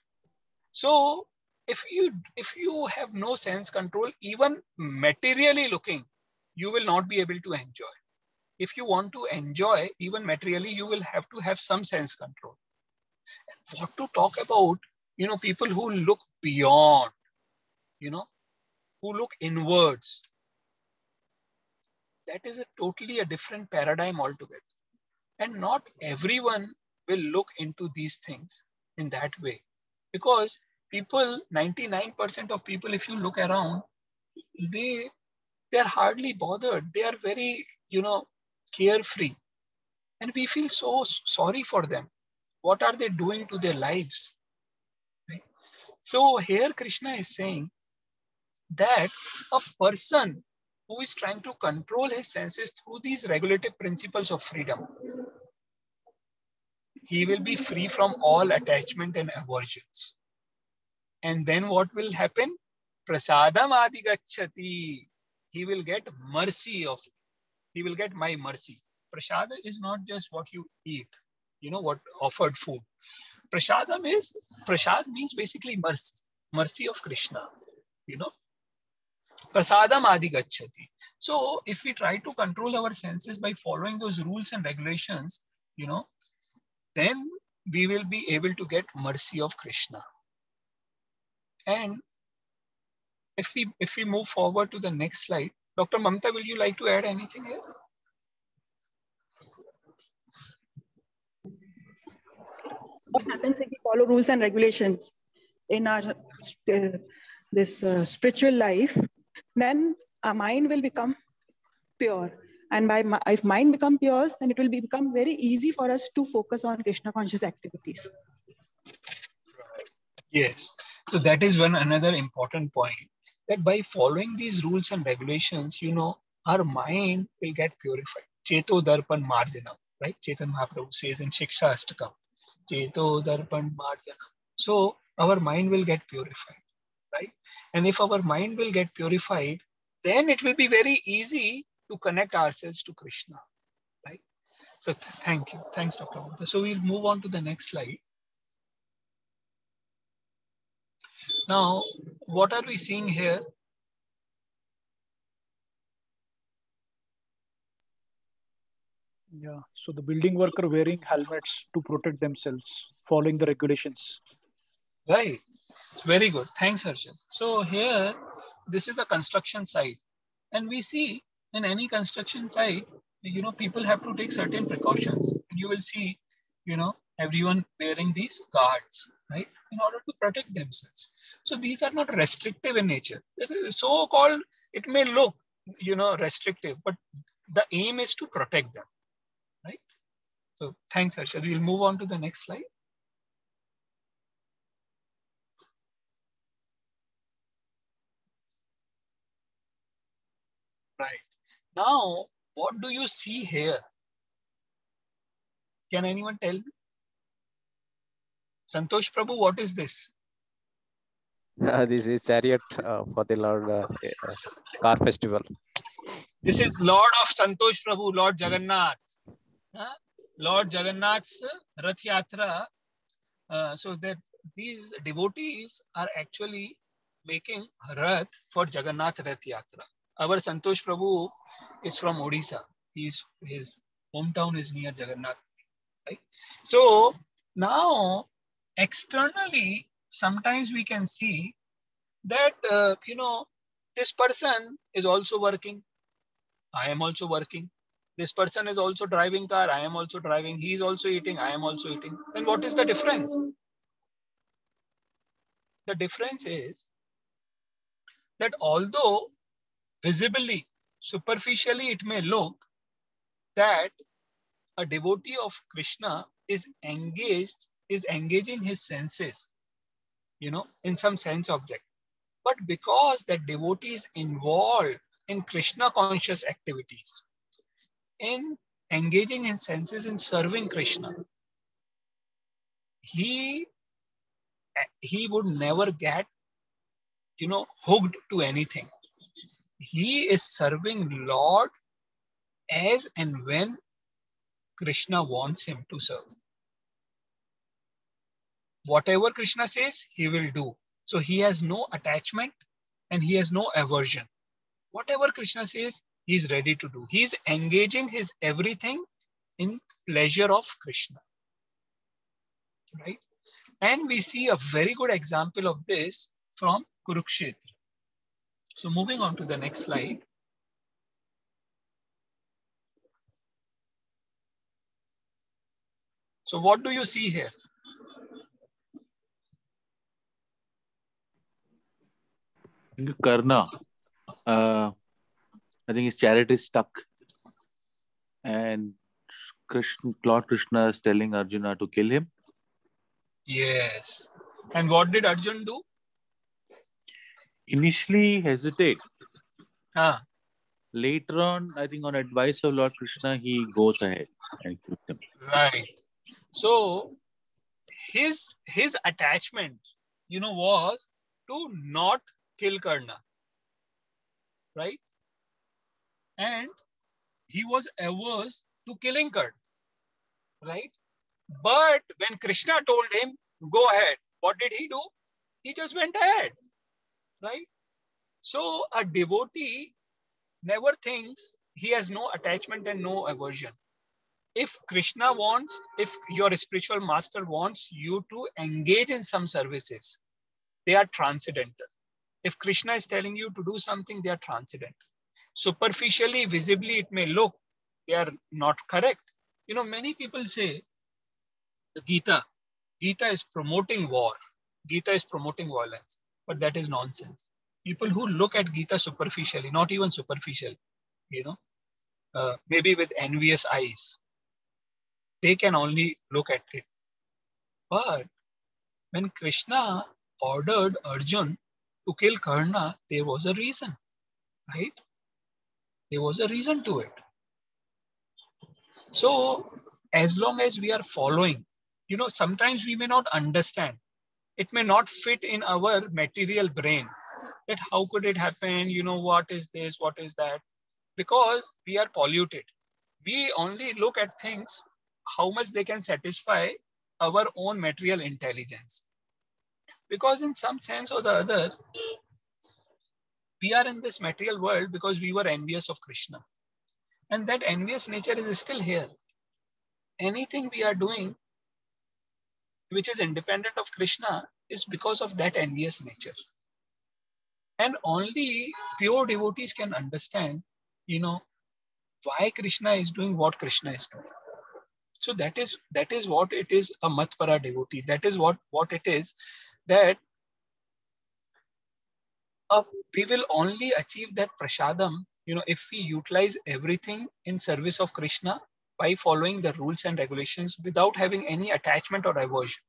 So if you have no sense control, even materially looking, you will not be able to enjoy. If you want to enjoy, even materially, you will have to have some sense control. And what to talk about, you know, people who look beyond, you know, who look inwards. That is totally a different paradigm altogether. And not everyone will look into these things in that way. Because people, 99% of people, if you look around, they're hardly bothered. They are very, you know, carefree. And we feel so sorry for them. What are they doing to their lives? Right? So here Krishna is saying that a person who is trying to control his senses through these regulative principles of freedom, he will be free from all attachment and aversions. And then what will happen? Prasadam adigacchati. He will get mercy of, he will get my mercy. Prasada is not just what you eat, you know, what offered food. Prasad means basically mercy, mercy of Krishna, you know. Prasadam adigacchati. So if we try to control our senses by following those rules and regulations, you know, then we will be able to get mercy of Krishna. And if we move forward to the next slide, Dr. Mamta, will you like to add anything here? What happens if we follow rules and regulations in our spiritual life? Then our mind will become pure. And if mind becomes pure, then it will become very easy for us to focus on Krishna conscious activities. Yes. So that is another important point, that by following these rules and regulations, you know, our mind will get purified. Cheto darpan marjanam, right? Chaitanya Mahaprabhu says in Shiksha Ashtakam, Cheto darpan marjanam. So our mind will get purified, right? And if our mind will get purified, then it will be very easy to connect ourselves to Krishna, right? So thank you. Thanks, Dr. Mamta. So we'll move on to the next slide. Now, what are we seeing here? Yeah, so the building worker wearing helmets to protect themselves, following the regulations. Right. Very good. Thanks, Harshit. So here, this is a construction site. And we see in any construction site, you know, people have to take certain precautions. You will see, you know, everyone wearing these guards, right, in order to protect themselves. So these are not restrictive in nature. So-called, it may look, you know, restrictive, but the aim is to protect them, right? So thanks, Harshit. We'll move on to the next slide. Right. Now, what do you see here? Can anyone tell me? Santosh Prabhu, what is this? This is chariot for the Lord car festival. This is Lord of Santosh Prabhu, Lord Jagannath. Lord Jagannath's Rath Yatra. So that these devotees are actually making Rath for Jagannath Rath Yatra. Our Santosh Prabhu is from Odisha. His hometown is near Jagannath. Right? So now externally, sometimes we can see that, this person is also working. I am also working. This person is also driving car. I am also driving. He is also eating. I am also eating. Then what is the difference? The difference is that although visibly, superficially, it may look that a devotee of Krishna is engaging his senses, in some sense object. But because that devotee is involved in Krishna conscious activities, in engaging his senses in serving Krishna, he would never get, hooked to anything. He is serving Lord as and when Krishna wants him to serve. Whatever Krishna says, he will do. So he has no attachment and he has no aversion. Whatever Krishna says, he is ready to do. He is engaging his everything in pleasure of Krishna. Right? And we see a very good example of this from Kurukshetra. So moving on to the next slide. So what do you see here? Karna. I think his chariot is stuck. And Lord Krishna is telling Arjuna to kill him. Yes. And what did Arjuna do? Initially hesitate. Ah. Later on, I think on advice of Lord Krishna, he goes ahead and kills him. Right. So his attachment, was to not kill Karna. Right? And he was averse to killing Karna. Right? But when Krishna told him, go ahead, what did he do? He just went ahead. Right? So a devotee never thinks, he has no attachment and no aversion. If Krishna wants, if your spiritual master wants you to engage in some services, they are transcendental. If Krishna is telling you to do something, they are transcendental. Superficially, visibly, it may look they are not correct. Many people say the Gita is promoting war. Gita is promoting violence, but that is nonsense. People who look at Gita superficially, not even superficially, maybe with envious eyes, they can only look at it. But when Krishna ordered Arjun to kill Karna, there was a reason, right? There was a reason to it. So as long as we are following, sometimes we may not understand. It may not fit in our material brain that how could it happen? What is this? What is that? Because we are polluted. We only look at things, how much they can satisfy our own material intelligence. Because in some sense or the other, we are in this material world because we were envious of Krishna. And that envious nature is still here. Anything we are doing which is independent of Krishna is because of that envious nature. And only pure devotees can understand, why Krishna is doing what Krishna is doing. So that is what it is, a Matpara devotee. That is what it is, that we will only achieve that prasadam, if we utilize everything in service of Krishna by following the rules and regulations without having any attachment or aversion.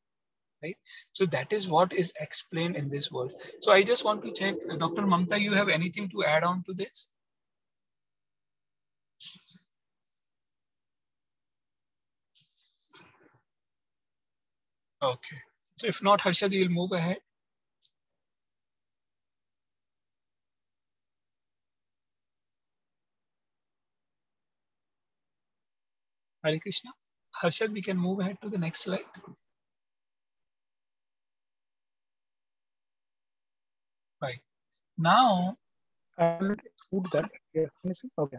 Right? So that is what is explained in this verse. So I just want to check, Dr. Mamta, you have anything to add on to this? Okay. So if not, Harshad, you'll move ahead. Hare Krishna. Harshad, we can move ahead to the next slide. Right. Now, I'll put that. Yeah. Okay.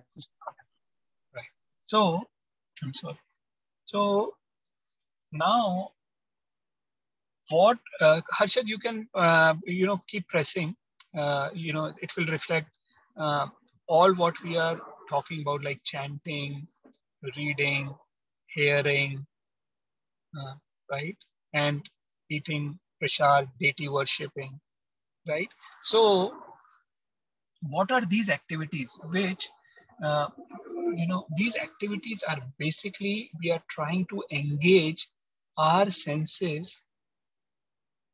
right. So, I'm sorry. So now, what Harshad, you can keep pressing. It will reflect all what we are talking about, like chanting, reading, hearing, right, and eating prasad, deity worshipping, right. So, what are these activities? Which these activities are basically we are trying to engage our senses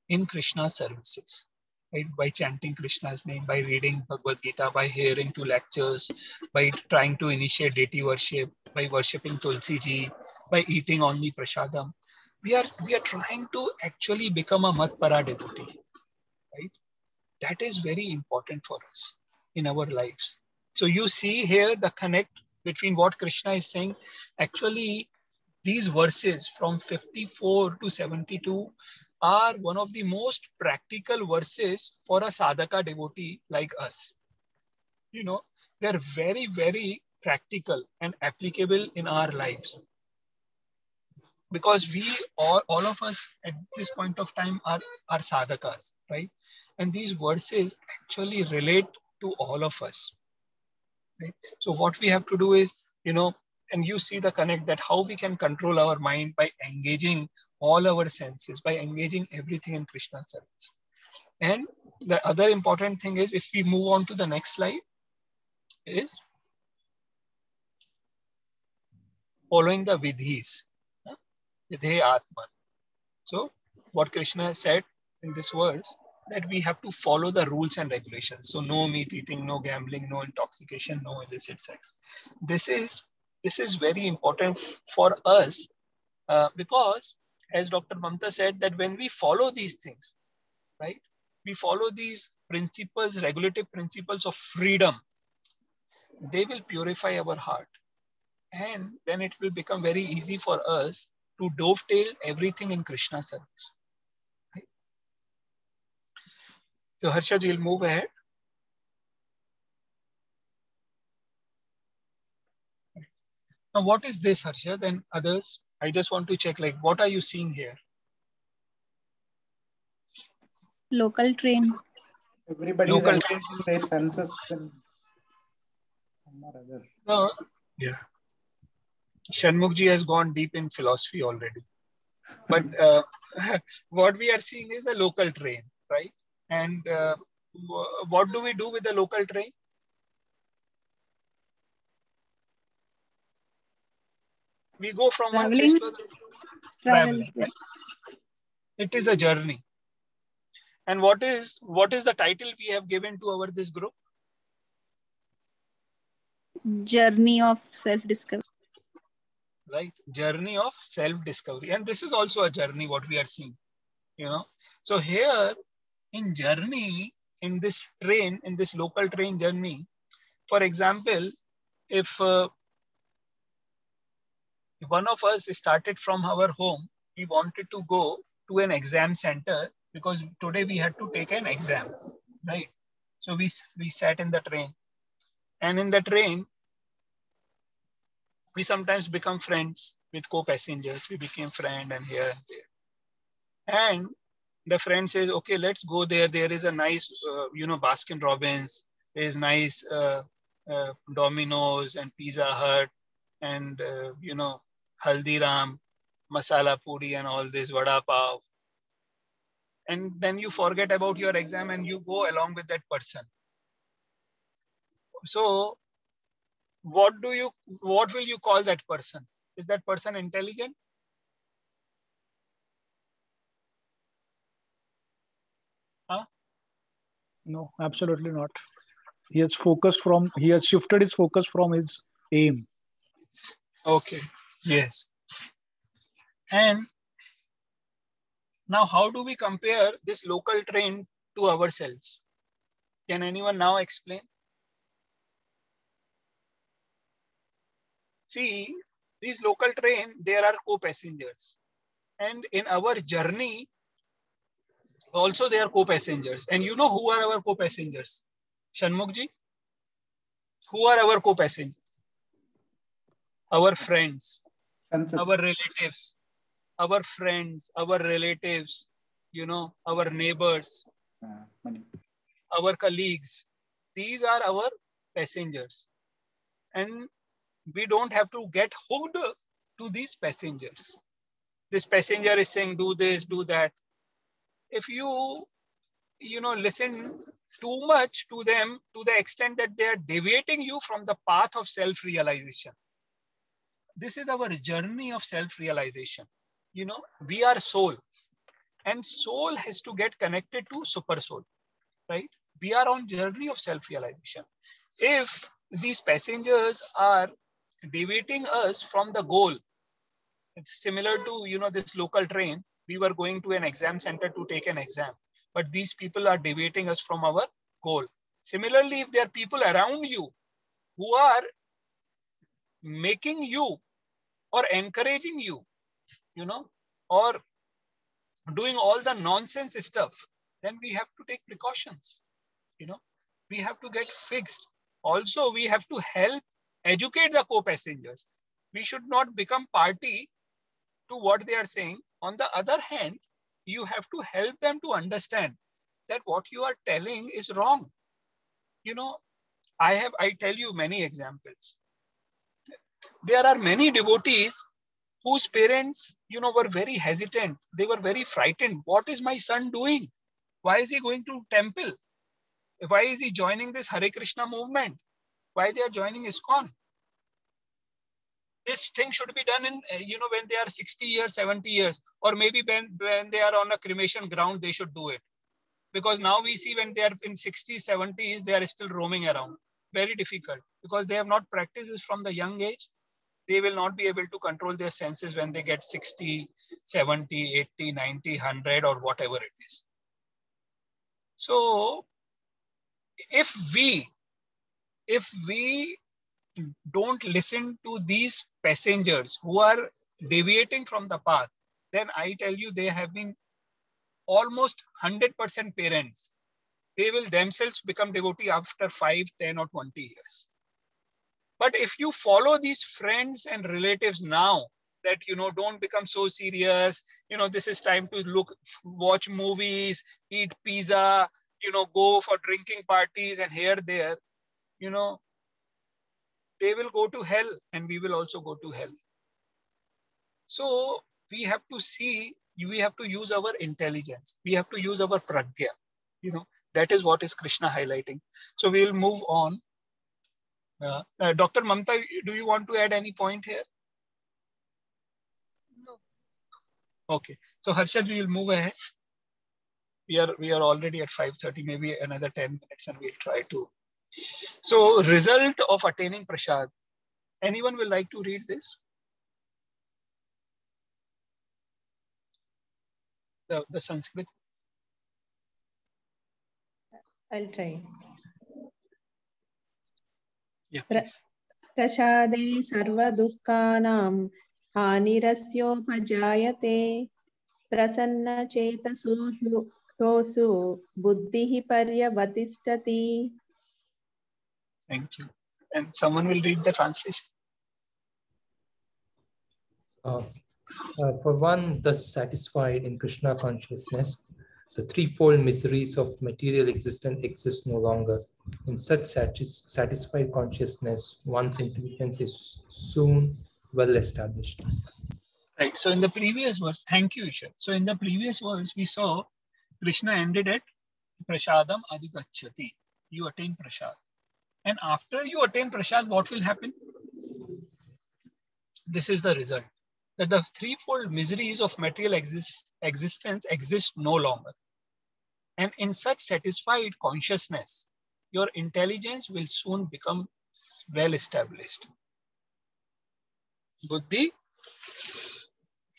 in Krishna's services, right? By chanting Krishna's name, by reading Bhagavad Gita, by hearing to lectures, by trying to initiate deity worship, by worshipping Tulsi ji, by eating only prasadam. We are trying to actually become a Matpara devotee, right? That is very important for us in our lives. So you see here the connect between what Krishna is saying. Actually, these verses from 54 to 72 are one of the most practical verses for a sadhaka devotee like us. They're very, very practical and applicable in our lives. Because we, all of us at this point of time are sadhakas, right? And these verses actually relate to all of us, right? So what we have to do is, and you see the connect that how we can control our mind by engaging all our senses, by engaging everything in Krishna's service. And the other important thing is, if we move on to the next slide, is following the vidhis, vidhe atman. So what Krishna said in this verse, that we have to follow the rules and regulations. So no meat eating, no gambling, no intoxication, no illicit sex. This is very important for us because, as Dr. Mamta said, that when we follow these things, right, we follow these principles, regulative principles of freedom, they will purify our heart. And then it will become very easy for us to dovetail everything in Krishna's service. Right? So Harshad, you'll move ahead. Now, what is this, Harshad and others? I just want to check, like, what are you seeing here? Local train. Everybody is engaging their senses in some or other. No, yeah. Shanmukh has gone deep in philosophy already. But what we are seeing is a local train, right? And what do we do with the local train? We go from one place to another. Traveling, right? It is a journey. And what is the title we have given to this group? Journey of self-discovery. Right, journey of self-discovery. And this is also a journey what we are seeing, So here in journey, in this train, in this local train journey, for example, if one of us started from our home, we wanted to go to an exam center because today we had to take an exam, right? So we sat in the train, and in the train, we sometimes become friends with co-passengers. We became friend and here and there. And the friend says, okay, let's go there. There is a nice, Baskin Robbins. There is nice Domino's and Pizza Hut and, Haldiram, Masala Puri and all this, Vada Pav. And then you forget about your exam and you go along with that person. So what will you call that person? Is that person intelligent? Huh? No, absolutely not. He has shifted his focus from his aim. Okay. Yes. And Now, how do we compare this local train to ourselves? Can anyone now explain? See, these local train, there are co-passengers. And in our journey, also they are co-passengers. And you know who are our co-passengers? Shanmukh-ji? Who are our co-passengers? Our friends, Senses. our relatives, our friends, our relatives, you know, our neighbors, our colleagues. These are our passengers. And we don't have to get hooked to these passengers. This passenger is saying, do this, do that. If you listen too much to them to the extent that they are deviating you from the path of self-realization. This is our journey of self-realization. You know, we are soul, and soul has to get connected to super soul, right? We are on journey of self-realization. If these passengers are deviating us from the goal, it's similar to, you know, this local train. We were going to an exam center to take an exam, but these people are deviating us from our goal. Similarly, if there are people around you who are making you or encouraging you, you know, or doing all the nonsense stuff, then we have to take precautions. You know, we have to get fixed. Also, we have to help educate the co-passengers. We should not become party to what they are saying. On the other hand, you have to help them to understand that what you are telling is wrong. You know, I tell you many examples. There are many devotees whose parents, you know, were very hesitant. They were very frightened. What is my son doing? Why is he going to temple? Why is he joining this Hare Krishna movement? Why they are joining ISKCON? This thing should be done in, you know, when they are 60 years, 70 years, or maybe when they are on a cremation ground, they should do it. Because now we see when they are in 60s, 70s, they are still roaming around. Very difficult because they have not practiced this from the young age. They will not be able to control their senses when they get 60, 70, 80, 90, 100 or whatever it is. So if we don't listen to these passengers who are deviating from the path, then I tell you, they have been almost 100% parents. They will themselves become devotee after 5, 10 or 20 years. But if you follow these friends and relatives now, that, you know, don't become so serious, you know, this is time to watch movies, eat pizza, you know, go for drinking parties and here, there, you know, they will go to hell and we will also go to hell. So we have to see, we have to use our intelligence. We have to use our pragya. You know, that is what is Krishna highlighting. So we'll move on. Dr. Mamta, do you want to add any point here? No. Okay. So Harshad, we will move ahead. We are already at 5:30, maybe another 10 minutes and we'll try to. So result of attaining prasad. Anyone will like to read this? The Sanskrit. I'll try. Yeah, please. Prasade sarva dukkhanam hanirasyophajayate prasanna chetasu buddhihi paryavatistati. Thank you. And someone will read the translation. For one thus satisfied in Krishna consciousness, the threefold miseries of material existence exist no longer. In such satisfied consciousness, one's intelligence is soon well established. Right. So in the previous verse, thank you, Isha. So in the previous verse, we saw Krishna ended at Prasadam Adhigacchati. You attain Prasad. And after you attain Prasad, what will happen? This is the result. That the threefold miseries of material existence exist no longer. And in such satisfied consciousness, your intelligence will soon become well established. Buddhi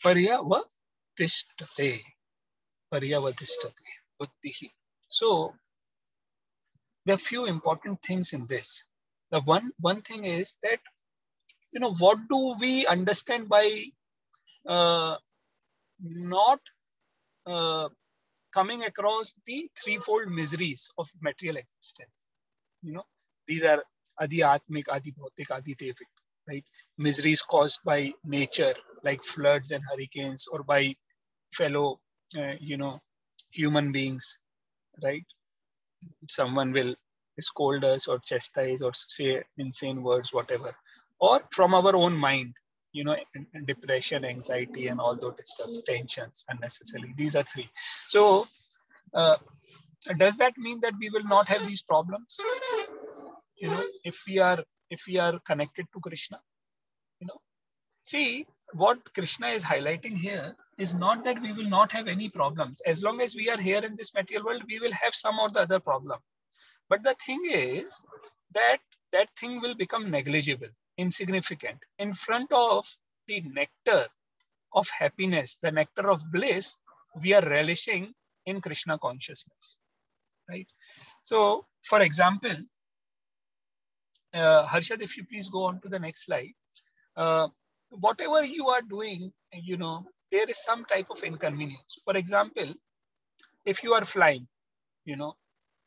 paryavatishtate. paryavadhishtati buddhihi. So there are few important things in this. The one thing is that, what do we understand by not coming across the threefold miseries of material existence? These are adi atmik, adi bhautik, adi devik, right? Miseries caused by nature, like floods and hurricanes, or by fellow, human beings, right? Someone will scold us or chastise or say insane words, whatever, or from our own mind, depression, anxiety, and all those stuff, tensions unnecessarily. These are three. So does that mean that we will not have these problems, if we are connected to Krishna? See, what Krishna is highlighting here is not that we will not have any problems. As long as we are here in this material world, we will have some or the other problem. But the thing is that that thing will become negligible, insignificant, in front of the nectar of happiness, the nectar of bliss we are relishing in Krishna consciousness, right? So, for example, Harshad, if you please go on to the next slide. Whatever you are doing, there is some type of inconvenience. For example, if you are flying,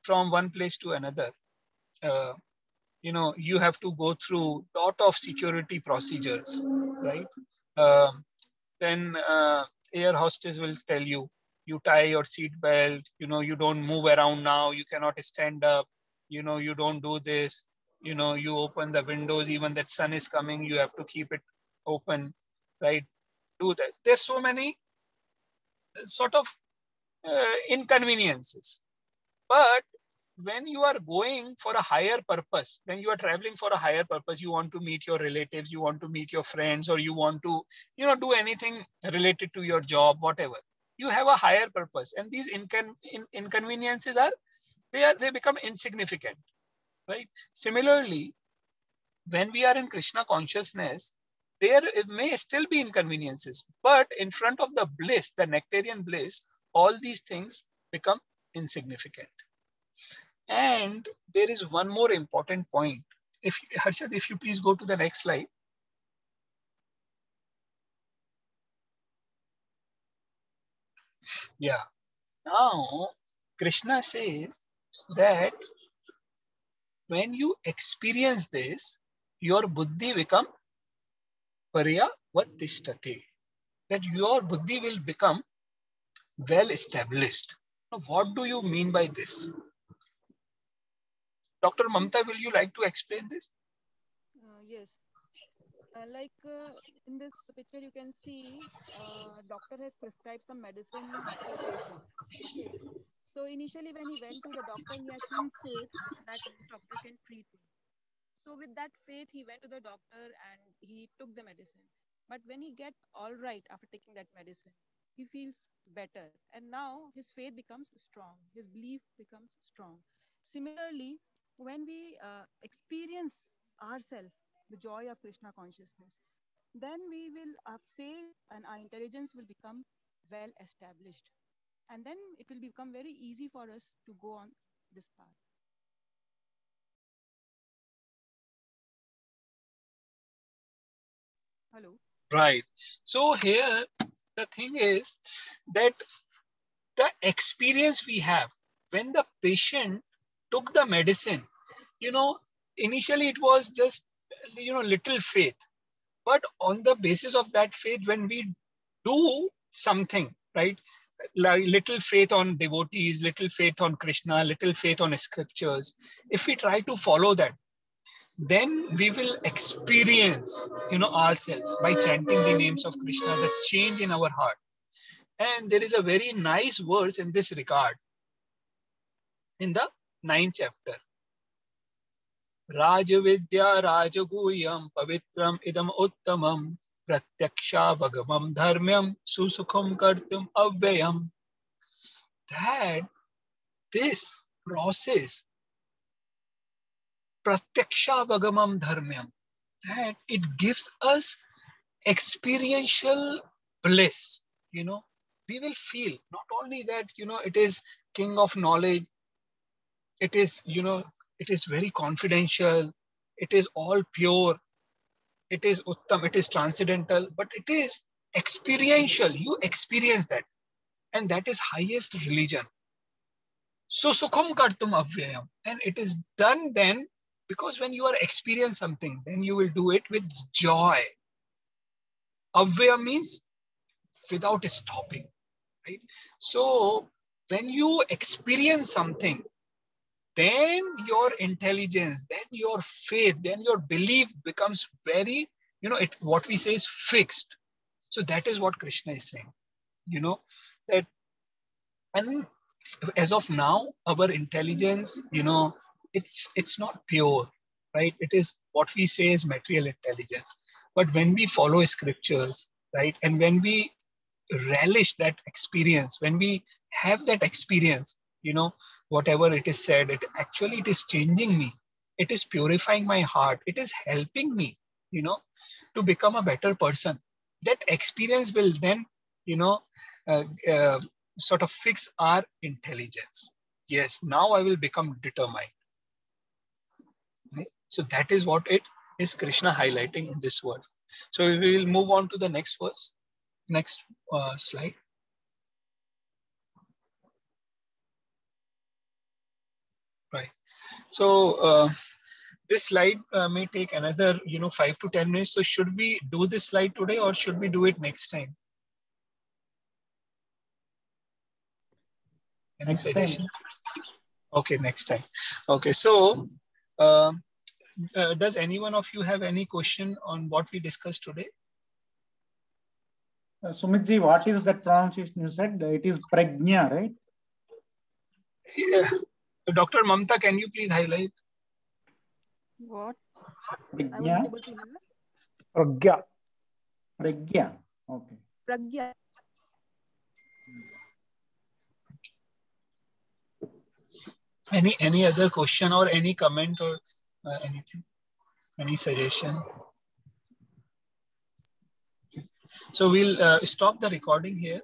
from one place to another, you have to go through a lot of security procedures, right? Then air hostess will tell you, you tie your seat belt, you don't move around now, you cannot stand up, you don't do this, you open the windows, even that sun is coming, you have to keep it open, right? Do that. There's so many sort of inconveniences. But when you are going for a higher purpose, when you are traveling for a higher purpose, you want to meet your relatives, you want to meet your friends, or you want to, do anything related to your job, whatever. You have a higher purpose, and these inconveniences they become insignificant, right? Similarly, when we are in Krishna consciousness, there may still be inconveniences, but in front of the bliss, the nectarian bliss, all these things become insignificant. And there is one more important point. Harshad, if you please go to the next slide. Yeah. Now, Krishna says that when you experience this, your buddhi become paryavadhishtati, that your buddhi will become well established. Now, what do you mean by this? Dr. Mamta, will you like to explain this? Yes. In this picture, you can see doctor has prescribed some medicine to a patient. Okay. So initially, when he went to the doctor, he had some faith that this doctor can treat him. So with that faith, he went to the doctor and he took the medicine. But when he gets all right after taking that medicine, he feels better. And now his faith becomes strong. His belief becomes strong. Similarly, when we experience ourselves, the joy of Krishna consciousness, then our faith and our intelligence will become well established. And then it will become very easy for us to go on this path. Hello. Right. So here, the thing is that the experience we have when the patient took the medicine, initially it was just, little faith. But on the basis of that faith, when we do something, right, like little faith on devotees, little faith on Krishna, little faith on scriptures, if we try to follow that, then we will experience, ourselves by chanting the names of Krishna, the change in our heart. And there is a very nice verse in this regard in the 9th chapter. Rajavidya Rajaguyam Pavitram Idam Uttamam Pratyaksha Bhagamam Dharmyam Susukham Kartum Avyayam. That this process, Pratyaksha Bhagamam Dharmyam, that it gives us experiential bliss, we will feel not only that, it is king of knowledge, it is, it is very confidential, it is all pure, it is uttam, it is transcendental, but it is experiential. You experience that. And that is highest religion. So sukham kartum avyayam. And it is done then, because when you are experiencing something, then you will do it with joy. Avyayam means without stopping, right? So when you experience something, then your intelligence, then your faith, then your belief becomes very, what we say is fixed. So that is what Krishna is saying, that, and as of now, our intelligence, it's not pure, right? It is what we say is material intelligence. But when we follow scriptures, right, and when we relish that experience, when we have that experience, whatever it is said, it is changing me. It is purifying my heart. It is helping me, to become a better person. That experience will then, sort of fix our intelligence. Yes, now I will become determined. Right? So that is what it is Krishna highlighting in this verse. So we will move on to the next verse. Next slide. Right. So this slide may take another, 5 to 10 minutes. So should we do this slide today or should we do it next time? Any suggestion? Okay, next time. Okay, so does any one of you have any question on what we discussed today? Sumitji, what is that pronunciation you said? It is prajna, right? Yeah. Dr. Mamta, can you please highlight? What? Prajna? Pragya. Pragya. Okay. Pragya. Any other question or any comment or anything? Any suggestion? Okay. So we'll stop the recording here.